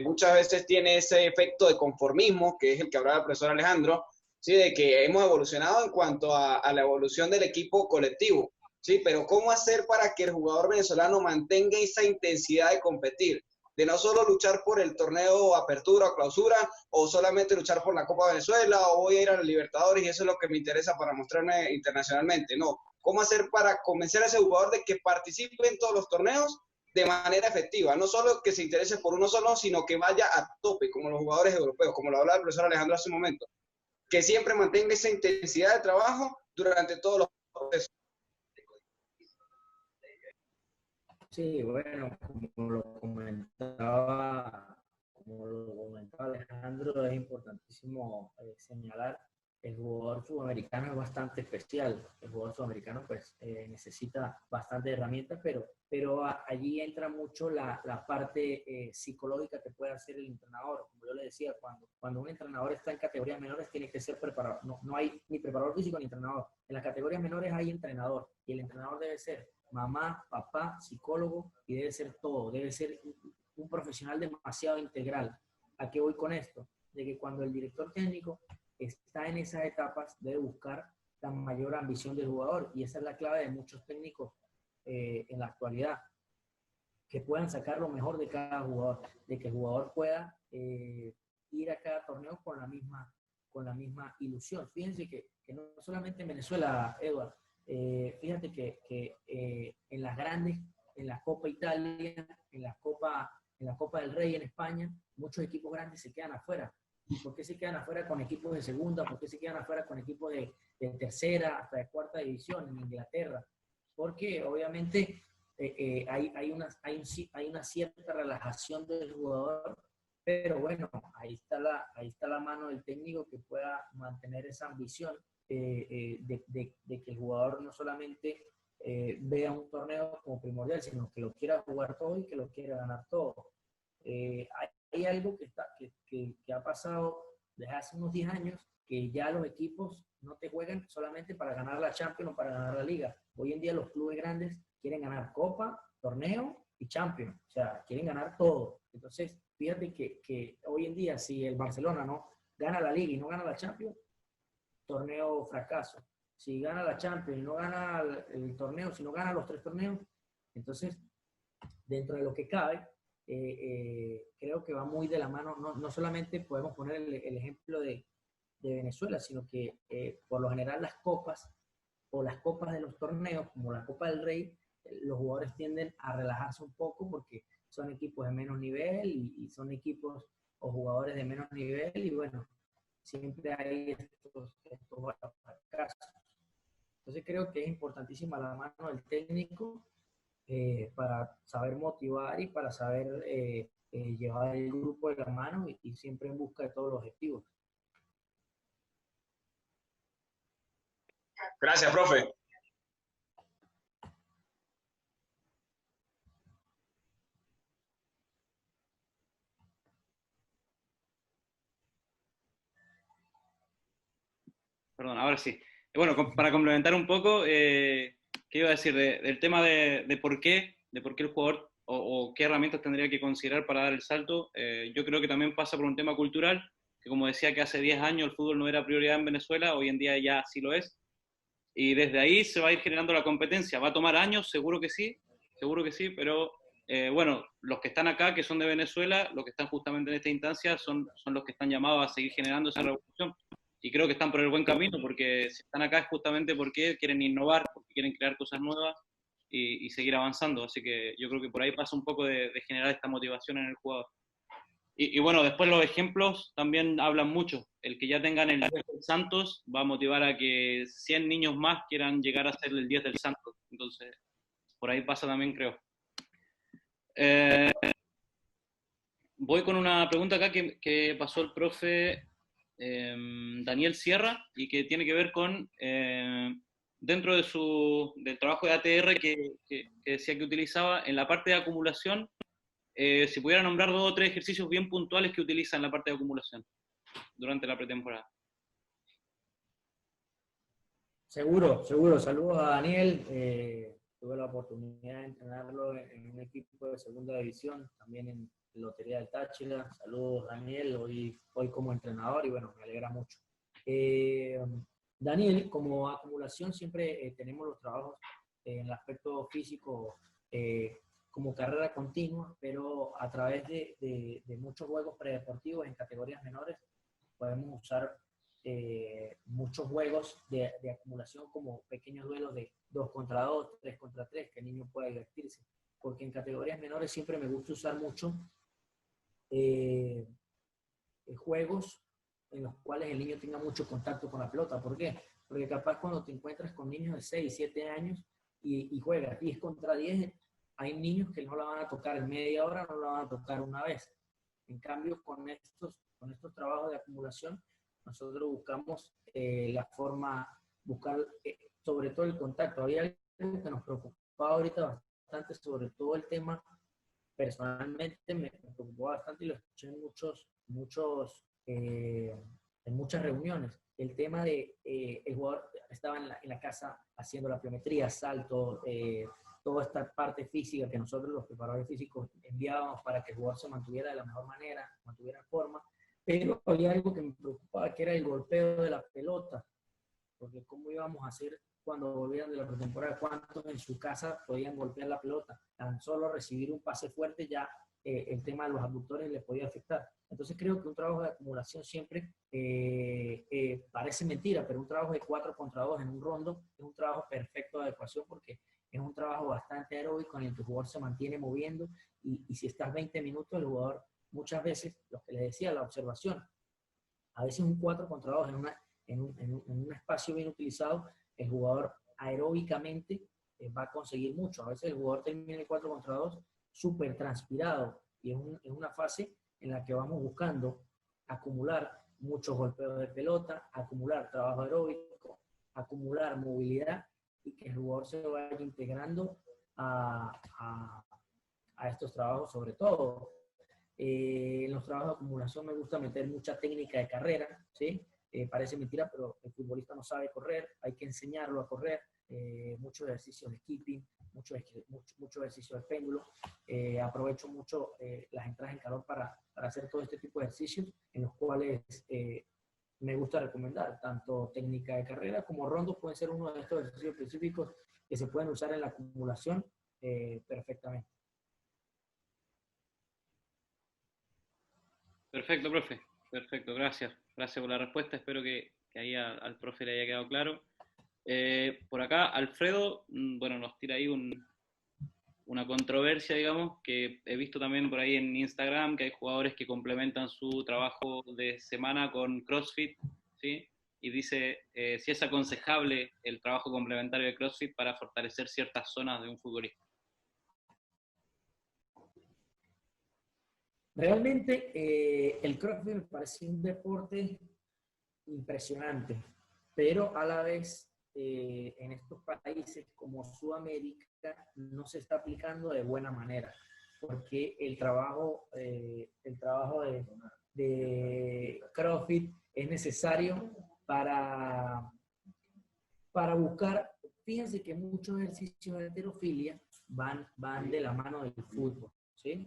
muchas veces tiene ese efecto de conformismo, que es el que hablaba el profesor Alejandro, ¿sí? De que hemos evolucionado en cuanto a la evolución del equipo colectivo, ¿sí? Pero ¿cómo hacer para que el jugador venezolano mantenga esa intensidad de competir? De no solo luchar por el torneo Apertura o Clausura, o solamente luchar por la Copa Venezuela, o voy a ir a los Libertadores y eso es lo que me interesa para mostrarme internacionalmente. No, cómo hacer para convencer a ese jugador de que participe en todos los torneos de manera efectiva, no solo que se interese por uno solo, sino que vaya a tope, como los jugadores europeos, como lo hablaba el profesor Alejandro hace un momento, que siempre mantenga esa intensidad de trabajo durante todos los procesos. Sí, bueno, como lo comentaba Alejandro, es importantísimo señalar, el jugador sudamericano es bastante especial. El jugador sudamericano pues necesita bastante herramientas, pero allí entra mucho la parte psicológica que puede hacer el entrenador. Como yo le decía, cuando un entrenador está en categorías menores tiene que ser preparado. No hay ni preparador físico ni entrenador. En las categorías menores hay entrenador y el entrenador debe ser mamá, papá, psicólogo y debe ser todo. Debe ser un profesional demasiado integral. ¿A qué voy con esto? De que cuando el director técnico está en esas etapas, debe buscar la mayor ambición del jugador, y esa es la clave de muchos técnicos en la actualidad, que puedan sacar lo mejor de cada jugador, de que el jugador pueda ir a cada torneo con la misma ilusión. Fíjense que no solamente en Venezuela, Edward, fíjate que en las grandes, en la Copa Italia, en la Copa del Rey en España, muchos equipos grandes se quedan afuera. ¿Por qué se quedan afuera con equipos de segunda? ¿Por qué se quedan afuera con equipos de tercera hasta de cuarta división en Inglaterra? Porque obviamente hay una cierta relajación del jugador, pero bueno, ahí está la mano del técnico que pueda mantener esa ambición de que el jugador no solamente vea un torneo como primordial, sino que lo quiera jugar todo y que lo quiera ganar todo. Hay algo que ha pasado desde hace unos 10 años, que ya los equipos no te juegan solamente para ganar la Champions o para ganar la Liga. Hoy en día los clubes grandes quieren ganar Copa, Torneo y Champions. O sea, quieren ganar todo. Entonces, fíjate que hoy en día, si el Barcelona no gana la Liga y no gana la Champions, torneo fracaso. Si gana la Champions y no gana el torneo, si no gana los 3 torneos, entonces, dentro de lo que cabe, creo que va muy de la mano. No solamente podemos poner el ejemplo de Venezuela, sino que por lo general las copas o las copas de los torneos, como la Copa del Rey, los jugadores tienden a relajarse un poco porque son equipos de menos nivel y son equipos o jugadores de menos nivel, y bueno, siempre hay estos fracasos. Entonces creo que es importantísima la mano del técnico para saber motivar y para saber llevar el grupo de la mano y siempre en busca de todos los objetivos. Gracias, profe. Perdón, ahora sí. Bueno, para complementar un poco, ¿qué iba a decir? Del tema de por qué el jugador o qué herramientas tendría que considerar para dar el salto. Yo creo que también pasa por un tema cultural, que como decía que hace 10 años el fútbol no era prioridad en Venezuela, hoy en día ya sí lo es. Y desde ahí se va a ir generando la competencia. ¿Va a tomar años? Seguro que sí, pero bueno, los que están acá, que son de Venezuela, los que están justamente en esta instancia, son los que están llamados a seguir generando esa revolución. Y creo que están por el buen camino, porque si están acá es justamente porque quieren innovar, porque quieren crear cosas nuevas y seguir avanzando. Así que yo creo que por ahí pasa un poco de generar esta motivación en el jugador. Y bueno, después los ejemplos también hablan mucho. El que ya tengan el 10 del Santos va a motivar a que 100 niños más quieran llegar a ser el 10 del Santos. Entonces, por ahí pasa también, creo. Voy con una pregunta acá que pasó el profe Daniel Sierra y que tiene que ver con dentro de del trabajo de ATR que decía que utilizaba, en la parte de acumulación, si pudiera nombrar 2 o 3 ejercicios bien puntuales que utiliza en la parte de acumulación durante la pretemporada. Seguro, seguro. Saludos a Daniel. Tuve la oportunidad de entrenarlo en un equipo de segunda división, también en Lotería del Táchira. Saludos, Daniel, hoy como entrenador y bueno, me alegra mucho. Daniel, como acumulación siempre tenemos los trabajos en el aspecto físico como carrera continua, pero a través de muchos juegos predeportivos en categorías menores podemos usar muchos juegos de acumulación como pequeños duelos de 2 contra 2, 3 contra 3, que el niño pueda divertirse. Porque en categorías menores siempre me gusta usar mucho juegos en los cuales el niño tenga mucho contacto con la pelota. ¿Por qué? Porque capaz cuando te encuentras con niños de 6, 7 años y juegas 10 contra 10, hay niños que no la van a tocar en media hora, no la van a tocar una vez. En cambio, con estos trabajos de acumulación, nosotros buscamos la forma, buscar sobre todo el contacto. Había algo que nos preocupaba ahorita bastante, sobre todo el tema, personalmente me preocupó bastante y lo escuché en muchas reuniones. El tema de el jugador estaba en la casa haciendo la pliometría, salto, toda esta parte física que nosotros los preparadores físicos enviábamos para que el jugador se mantuviera de la mejor manera, mantuviera en forma, pero había algo que me preocupaba, que era el golpeo de la pelota, porque cómo íbamos a hacer cuando volvían de la pretemporada, cuántos en su casa podían golpear la pelota, tan solo recibir un pase fuerte ya el tema de los abductores les podía afectar. Entonces creo que un trabajo de acumulación siempre parece mentira, pero un trabajo de 4 contra 2 en un rondo es un trabajo perfecto de adecuación porque es un trabajo bastante aeróbico en el que el jugador se mantiene moviendo y si estás 20 minutos, el jugador muchas veces, lo que les decía, la observación, a veces un 4 contra 2 en un espacio bien utilizado, el jugador aeróbicamente va a conseguir mucho. A veces el jugador termina el 4 contra 2 súper transpirado y es una fase en la que vamos buscando acumular muchos golpeos de pelota, acumular trabajo aeróbico, acumular movilidad y que el jugador se vaya integrando a estos trabajos sobre todo. En los trabajos de acumulación me gusta meter mucha técnica de carrera, ¿sí? Parece mentira, pero el futbolista no sabe correr, hay que enseñarlo a correr, muchos ejercicios de skipping, mucho ejercicio de péndulo. Aprovecho mucho las entradas en calor para hacer todo este tipo de ejercicios en los cuales me gusta recomendar, tanto técnica de carrera como rondos pueden ser uno de estos ejercicios específicos que se pueden usar en la acumulación perfectamente. Perfecto, profe. Perfecto, gracias. Gracias por la respuesta. Espero que ahí al profe le haya quedado claro. Por acá, Alfredo, bueno, nos tira ahí una controversia, digamos, que he visto también por ahí en Instagram, que hay jugadores que complementan su trabajo de semana con CrossFit, ¿sí? Y dice si es aconsejable el trabajo complementario de CrossFit para fortalecer ciertas zonas de un futbolista. Realmente el CrossFit me parece un deporte impresionante, pero a la vez en estos países como Sudamérica no se está aplicando de buena manera, porque el trabajo de CrossFit es necesario para buscar, fíjense que muchos ejercicios de halterofilia van de la mano del fútbol, ¿sí?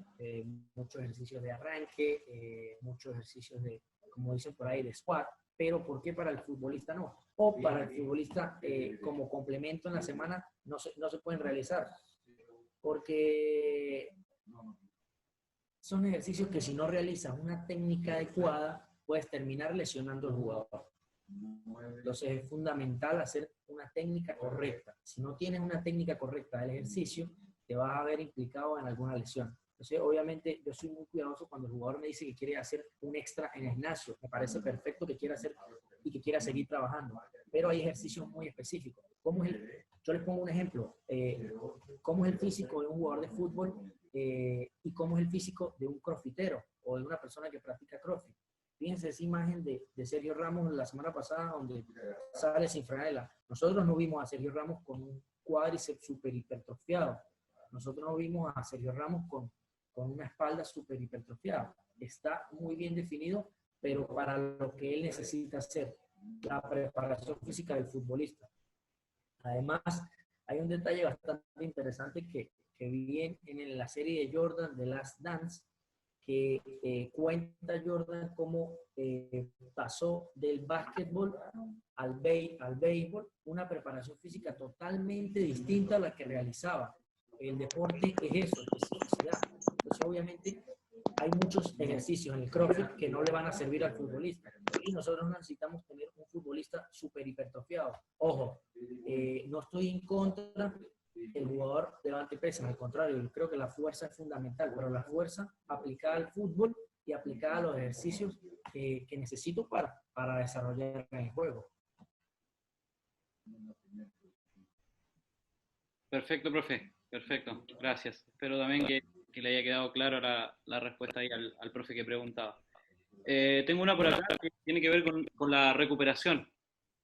Muchos ejercicios de arranque, muchos ejercicios de, como dicen por ahí, de squat, pero ¿por qué para el futbolista no? O para el futbolista como complemento en la semana no se pueden realizar, porque son ejercicios que si no realizas una técnica adecuada, puedes terminar lesionando al jugador. Entonces es fundamental hacer una técnica correcta. Si no tienes una técnica correcta del ejercicio, te vas a ver implicado en alguna lesión. Entonces, obviamente, yo soy muy cuidadoso cuando el jugador me dice que quiere hacer un extra en el gimnasio. Me parece perfecto que quiera hacer y que quiera seguir trabajando. Pero hay ejercicios muy específicos. Yo les pongo un ejemplo. ¿Cómo es el físico de un jugador de fútbol y cómo es el físico de un crossfitero o de una persona que practica crossfit? Fíjense esa imagen de Sergio Ramos la semana pasada, donde sale sin franela. Nosotros no vimos a Sergio Ramos con un cuádriceps super hipertrofiado. Nosotros no vimos a Sergio Ramos con una espalda super hipertrofiada. Está muy bien definido, pero para lo que él necesita hacer, la preparación física del futbolista. Además, hay un detalle bastante interesante que vi en la serie de Jordan, The Last Dance, que cuenta Jordan cómo pasó del básquetbol al béisbol, una preparación física totalmente distinta a la que realizaba. El deporte es eso, especificidad. Entonces, obviamente, hay muchos ejercicios en el CrossFit que no le van a servir al futbolista. Y nosotros necesitamos tener un futbolista súper hipertrofiado. Ojo, no estoy en contra del jugador levante pesas, al contrario, yo creo que la fuerza es fundamental, pero la fuerza aplicada al fútbol y aplicada a los ejercicios que necesito para desarrollar el juego. Perfecto, profe. Perfecto. Gracias. Espero también que le haya quedado claro la respuesta ahí al profe que preguntaba. Tengo una por acá que tiene que ver con la recuperación.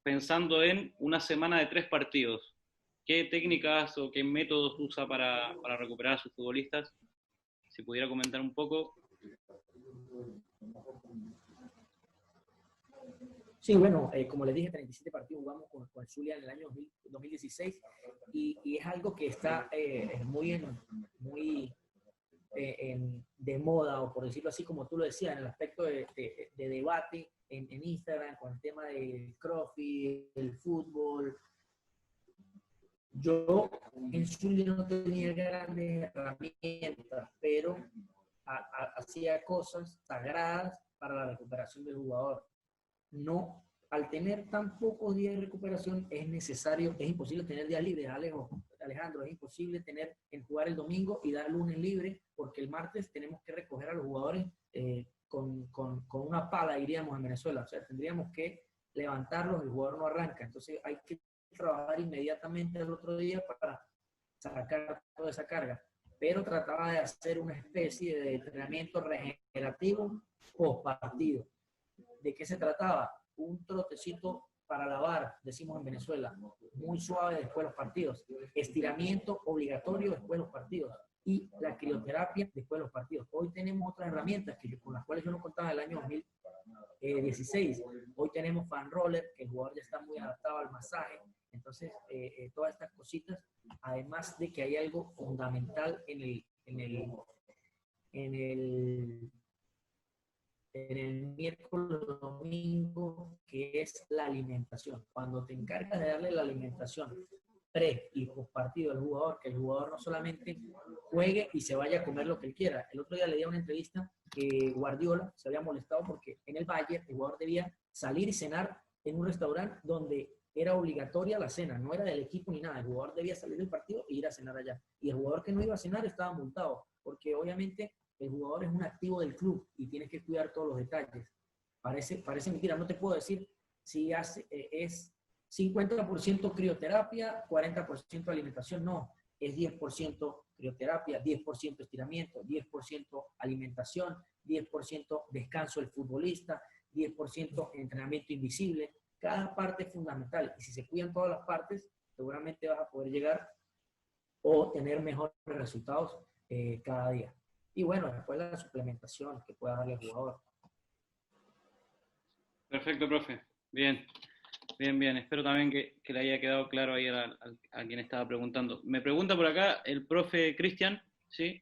Pensando en una semana de 3 partidos, ¿qué técnicas o qué métodos usa para recuperar a sus futbolistas? Si pudiera comentar un poco. Sí, bueno, como les dije, 37 partidos jugamos con el Zulia en el año 2016 y es algo que está muy de moda, o por decirlo así, como tú lo decías, en el aspecto de debate en Instagram con el tema del CrossFit, el fútbol. Yo en Zulia no tenía grandes herramientas, pero hacía cosas sagradas para la recuperación del jugador. No, al tener tan pocos días de recuperación es imposible tener días libres, Alejandro, es imposible jugar el domingo y dar el lunes libre, porque el martes tenemos que recoger a los jugadores con una pala, diríamos en Venezuela. O sea, tendríamos que levantarlos, el jugador no arranca. Entonces hay que trabajar inmediatamente el otro día para sacar toda esa carga. Pero trataba de hacer una especie de entrenamiento regenerativo post partido. ¿De qué se trataba? Un trotecito para lavar, decimos en Venezuela, muy suave después de los partidos. Estiramiento obligatorio después de los partidos. Y la crioterapia después de los partidos. Hoy tenemos otras herramientas con las cuales yo no contaba en el año 2016. Hoy tenemos fan roller, que el jugador ya está muy adaptado al masaje. Entonces, todas estas cositas, además de que hay algo fundamental en el miércoles o domingo, que es la alimentación. Cuando te encargas de darle la alimentación pre y post partido al jugador, que el jugador no solamente juegue y se vaya a comer lo que él quiera. El otro día le di una entrevista que Guardiola se había molestado porque en el Bayern el jugador debía salir y cenar en un restaurante donde era obligatoria la cena, no era del equipo ni nada. El jugador debía salir del partido e ir a cenar allá. Y el jugador que no iba a cenar estaba multado, porque obviamente el jugador es un activo del club y tienes que cuidar todos los detalles. Parece mentira, no te puedo decir si es 50% crioterapia, 40% alimentación, no. Es 10% crioterapia, 10% estiramiento, 10% alimentación, 10% descanso del futbolista, 10% entrenamiento invisible. Cada parte es fundamental y si se cuidan todas las partes, seguramente vas a poder llegar o tener mejores resultados cada día. Y bueno, después la suplementación que pueda darle al jugador. Perfecto, profe. Bien. Espero también que le haya quedado claro ahí a quien estaba preguntando. Me pregunta por acá el profe Cristian, ¿sí?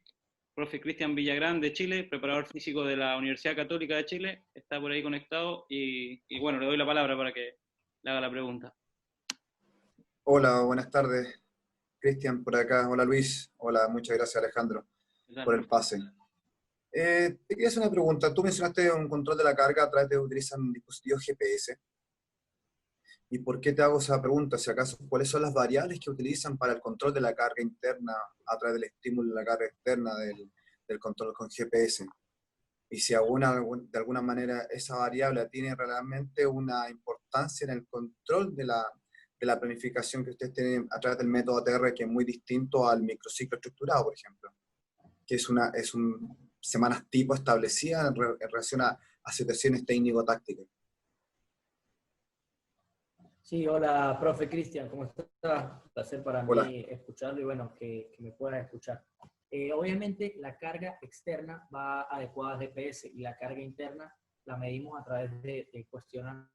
Profe Cristian Villagrán de Chile, preparador físico de la Universidad Católica de Chile. Está por ahí conectado y bueno, le doy la palabra para que le haga la pregunta. Hola, buenas tardes. Cristian por acá. Hola Luis. Hola, muchas gracias Alejandro por el pase. Te quería hacer una pregunta. Tú mencionaste un control de la carga a través de utilizan dispositivos GPS. ¿Y por qué te hago esa pregunta? Si acaso, ¿cuáles son las variables que utilizan para el control de la carga interna a través del estímulo de la carga externa del control con GPS? Y si de alguna manera esa variable tiene realmente una importancia en el control de la planificación que ustedes tienen a través del método ATR, que es muy distinto al microciclo estructurado, por ejemplo, que es un semanas tipo establecidas en relación a situaciones técnico-tácticas. Sí, hola, profe Cristian, ¿cómo estás? Un placer para mí escucharlo y bueno, que me puedas escuchar. Obviamente la carga externa va adecuada al GPS y la carga interna la medimos a través de cuestionarios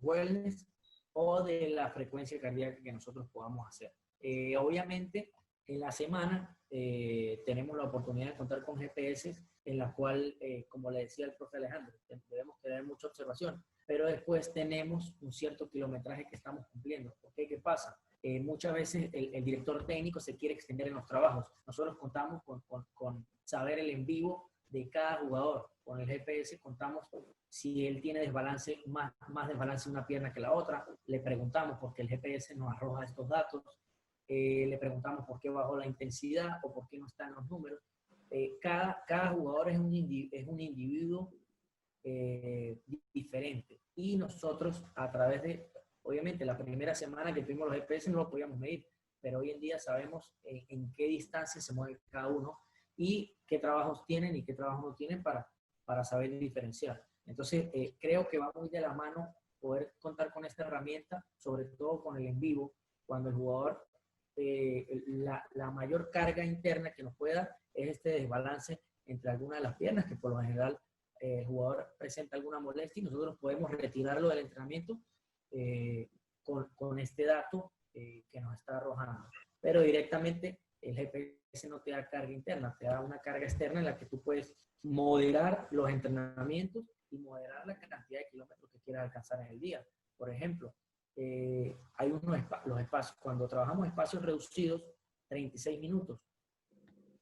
wellness o de la frecuencia cardíaca que nosotros podamos hacer. Obviamente en la semana tenemos la oportunidad de contar con GPS en la cual, como le decía el profe Alejandro, debemos tener mucha observación, pero después tenemos un cierto kilometraje que estamos cumpliendo. ¿Okay? ¿Qué pasa? Muchas veces el director técnico se quiere extender en los trabajos. Nosotros contamos con saber el en vivo de cada jugador. Con el GPS contamos si él tiene desbalance, más desbalance una pierna que la otra. Le preguntamos porque el GPS nos arroja estos datos. Le preguntamos por qué bajó la intensidad o por qué no están los números. Cada jugador es un individuo diferente. Y nosotros, a través de, obviamente, la primera semana que tuvimos los GPS no lo podíamos medir, pero hoy en día sabemos en qué distancia se mueve cada uno y qué trabajos tienen y qué trabajos no tienen para saber diferenciar. Entonces, creo que va muy de la mano poder contar con esta herramienta, sobre todo con el en vivo, cuando el jugador, la mayor carga interna que nos puede dar es este desbalance entre algunas de las piernas, que por lo general el jugador presenta alguna molestia y nosotros podemos retirarlo del entrenamiento con este dato que nos está arrojando. Pero directamente el GPS no te da carga interna, te da una carga externa en la que tú puedes moderar los entrenamientos y moderar la cantidad de kilómetros que quieras alcanzar en el día. Por ejemplo, hay los espacios, cuando trabajamos espacios reducidos, 36 minutos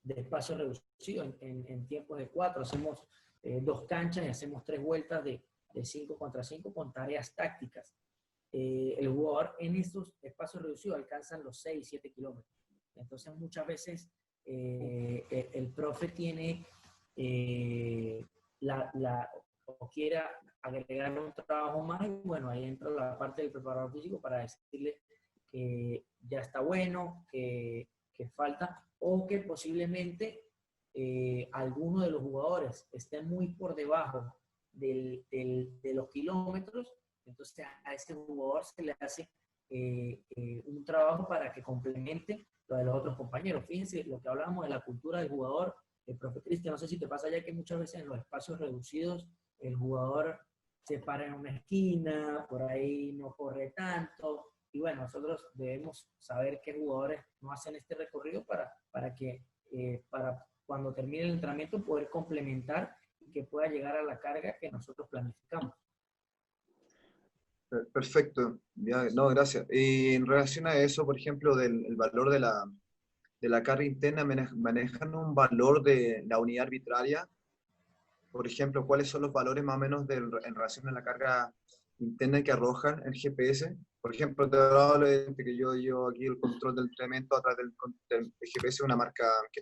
de espacio reducido en tiempos de 4, hacemos 2 canchas y hacemos 3 vueltas de 5 contra 5 con tareas tácticas. El jugador en estos espacios reducidos alcanzan los 6, 7 kilómetros. Entonces muchas veces el profe tiene o quiera agregar un trabajo más y bueno, ahí entra la parte del preparador físico para decirle que ya está bueno, que falta o que posiblemente alguno de los jugadores esté muy por debajo de los kilómetros, entonces a ese jugador se le hace un trabajo para que complemente lo de los otros compañeros. Fíjense lo que hablábamos de la cultura del jugador. El profe Cristian, no sé si te pasa ya que muchas veces en los espacios reducidos el jugador se para en una esquina, por ahí no corre tanto, y bueno, nosotros debemos saber qué jugadores no hacen este recorrido para cuando termine el entrenamiento poder complementar y que pueda llegar a la carga que nosotros planificamos. Perfecto, ya, no, gracias. Y en relación a eso, por ejemplo, del valor de la carga interna, ¿manejan un valor de la unidad arbitraria? Por ejemplo, ¿cuáles son los valores más o menos en relación a la carga interna que arrojan el GPS? Por ejemplo, te hablo de que yo aquí el control del entrenamiento a través del GPS, una marca que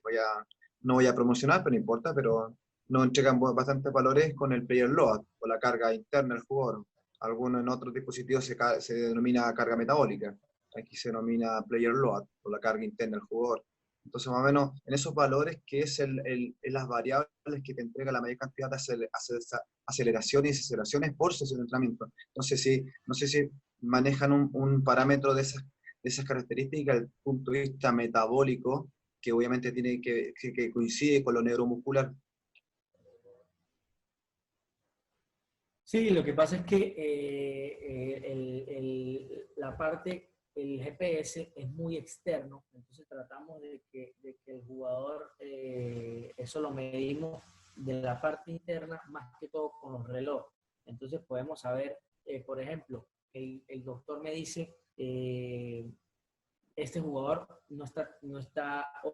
no voy a promocionar, pero no importa, pero nos entregan bastantes valores con el player load, o la carga interna del jugador. Algunos en otros dispositivos se denomina carga metabólica. Aquí se denomina player load, o la carga interna del jugador. Entonces, más o menos, en esos valores, que es las variables que te entrega la mayor cantidad de aceleraciones y desaceleraciones por sesión de entrenamiento. Entonces, no sé si manejan un parámetro de esas características desde el punto de vista metabólico, que obviamente tiene que coincide con lo neuromuscular. Sí, lo que pasa es que el GPS es muy externo, entonces tratamos de que el jugador, eso lo medimos de la parte interna, más que todo con los relojes. Entonces podemos saber, por ejemplo, el doctor me dice, este jugador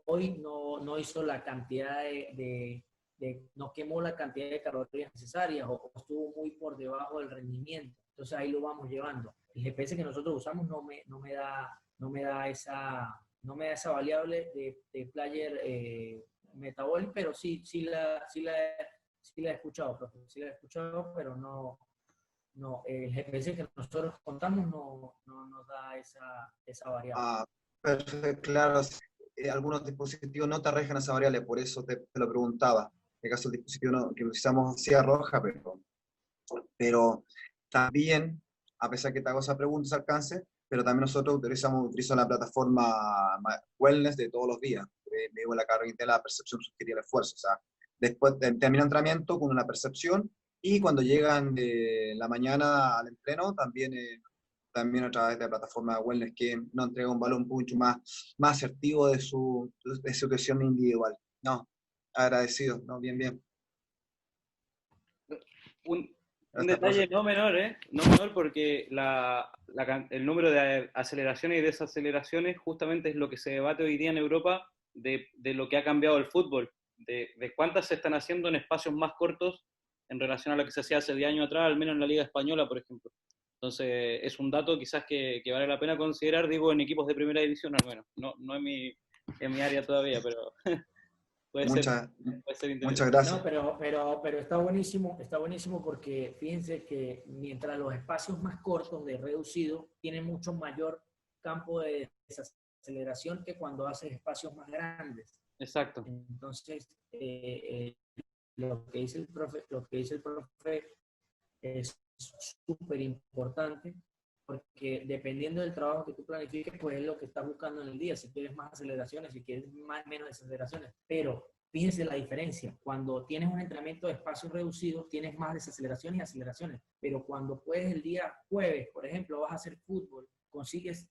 hoy no hizo la cantidad no quemó la cantidad de calorías necesarias o estuvo muy por debajo del rendimiento. Entonces ahí lo vamos llevando. El GPS que nosotros usamos no me da esa variable de player metabolic, pero sí la he escuchado, profe. Sí la he escuchado, pero no, el GPS que nosotros contamos no nos da esa variable. Ah, perfecto, claro. Algunos dispositivos no te arrojan esa variable, por eso te lo preguntaba. este caso el dispositivo que utilizamos hacía roja, pero también, a pesar que te hago esa pregunta, ese alcance, pero también nosotros utilizamos la plataforma Wellness de todos los días. Medimos la carga interna, la percepción sugerida del esfuerzo. O sea, después termina el entrenamiento con una percepción, y cuando llegan de la mañana al entreno, también a través de la plataforma Wellness, que nos entrega un valor mucho más asertivo de su cuestión individual. No, agradecido, no, bien. Un detalle no menor, no menor, porque el número de aceleraciones y desaceleraciones justamente es lo que se debate hoy día en Europa, de lo que ha cambiado el fútbol, de cuántas se están haciendo en espacios más cortos en relación a lo que se hacía hace 10 años atrás, al menos en la Liga Española, por ejemplo. Entonces, es un dato quizás que vale la pena considerar, digo, en equipos de primera división, al menos. No en mi área todavía, pero puede ser interesante. Muchas gracias. No, pero está buenísimo porque fíjense que mientras los espacios más cortos de reducido tienen mucho mayor campo de desaceleración que cuando haces espacios más grandes. Exacto. Entonces, lo que dice el profe es súper importante, porque dependiendo del trabajo que tú planifiques, pues es lo que estás buscando en el día, si quieres más aceleraciones, si quieres menos desaceleraciones. Pero fíjense la diferencia: cuando tienes un entrenamiento de espacios reducidos, tienes más desaceleraciones y aceleraciones, pero cuando puedes el día jueves, por ejemplo, vas a hacer fútbol, consigues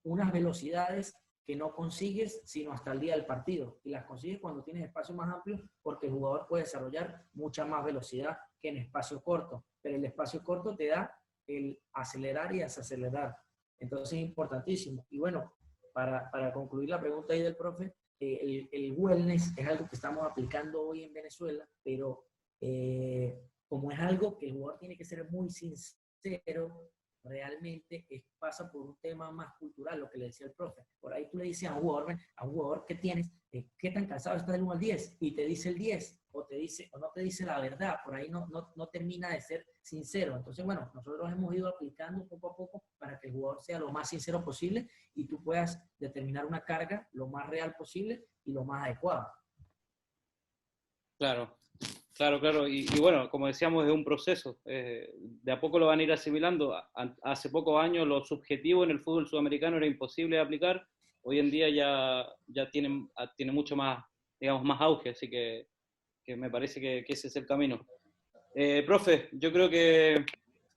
unas velocidades que no consigues sino hasta el día del partido, y las consigues cuando tienes espacios más amplios, porque el jugador puede desarrollar mucha más velocidad que en espacio corto, pero el espacio corto te da el acelerar y desacelerar. Entonces es importantísimo. Y bueno, para concluir la pregunta ahí del profe, el wellness es algo que estamos aplicando hoy en Venezuela, pero como es algo que el jugador tiene que ser muy sincero, realmente pasa por un tema más cultural, lo que le decía el profe. Por ahí tú le dices a un jugador que tienes, ¿qué tan cansado está del 1 al 10? Y te dice el 10, o no te dice la verdad, por ahí no termina de ser sincero. Entonces, bueno, nosotros hemos ido aplicando poco a poco para que el jugador sea lo más sincero posible y tú puedas determinar una carga lo más real posible y lo más adecuada. Claro. Y bueno, como decíamos, es un proceso. De a poco lo van a ir asimilando. Hace pocos años lo subjetivo en el fútbol sudamericano era imposible de aplicar. Hoy en día ya tiene mucho más, digamos, más auge, así que me parece que ese es el camino. Profe, yo creo que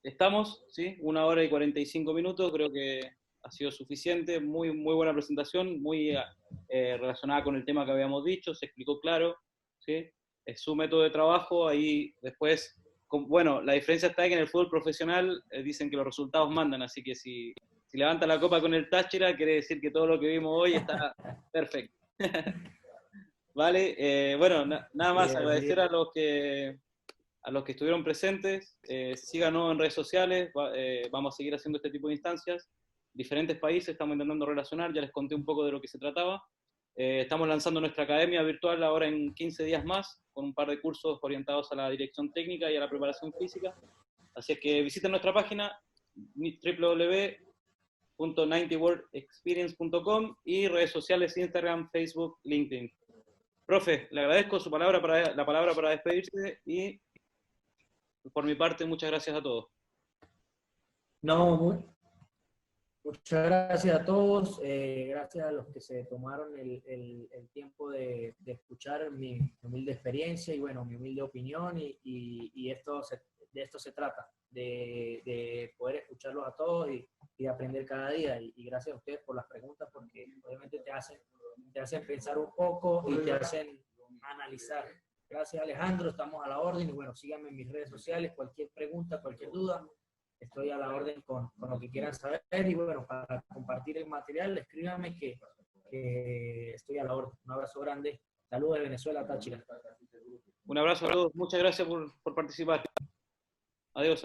estamos, ¿sí? 1 hora y 45 minutos, creo que ha sido suficiente. Muy buena presentación, muy relacionada con el tema que habíamos dicho, se explicó claro, ¿sí? Es su método de trabajo. Ahí después, bueno, la diferencia está que en el fútbol profesional dicen que los resultados mandan, así que si levanta la copa con el Táchira, quiere decir que todo lo que vimos hoy está perfecto. Vale, bueno, nada más, agradecer a los que estuvieron presentes. Síganos en redes sociales, vamos a seguir haciendo este tipo de instancias. Diferentes países, estamos intentando relacionar, ya les conté un poco de lo que se trataba. Estamos lanzando nuestra academia virtual ahora en 15 días más, con un par de cursos orientados a la dirección técnica y a la preparación física. Así es que visiten nuestra página www.90worldexperience.com y redes sociales: Instagram, Facebook, LinkedIn. Profe, le agradezco la palabra para despedirse, y por mi parte, muchas gracias a todos. Muchas gracias a todos, gracias a los que se tomaron el tiempo de escuchar mi humilde experiencia y bueno, mi humilde opinión, y de esto se trata, de poder escucharlos a todos y aprender cada día, y gracias a ustedes por las preguntas, porque obviamente te hacen pensar un poco y te hacen analizar. Gracias, Alejandro, estamos a la orden, y bueno, síganme en mis redes sociales, cualquier pregunta, cualquier duda, estoy a la orden con lo que quieran saber, y bueno, para compartir el material, escríbanme que estoy a la orden. Un abrazo grande, saludos de Venezuela, Táchira. Un abrazo a todos, muchas gracias por participar. Adiós.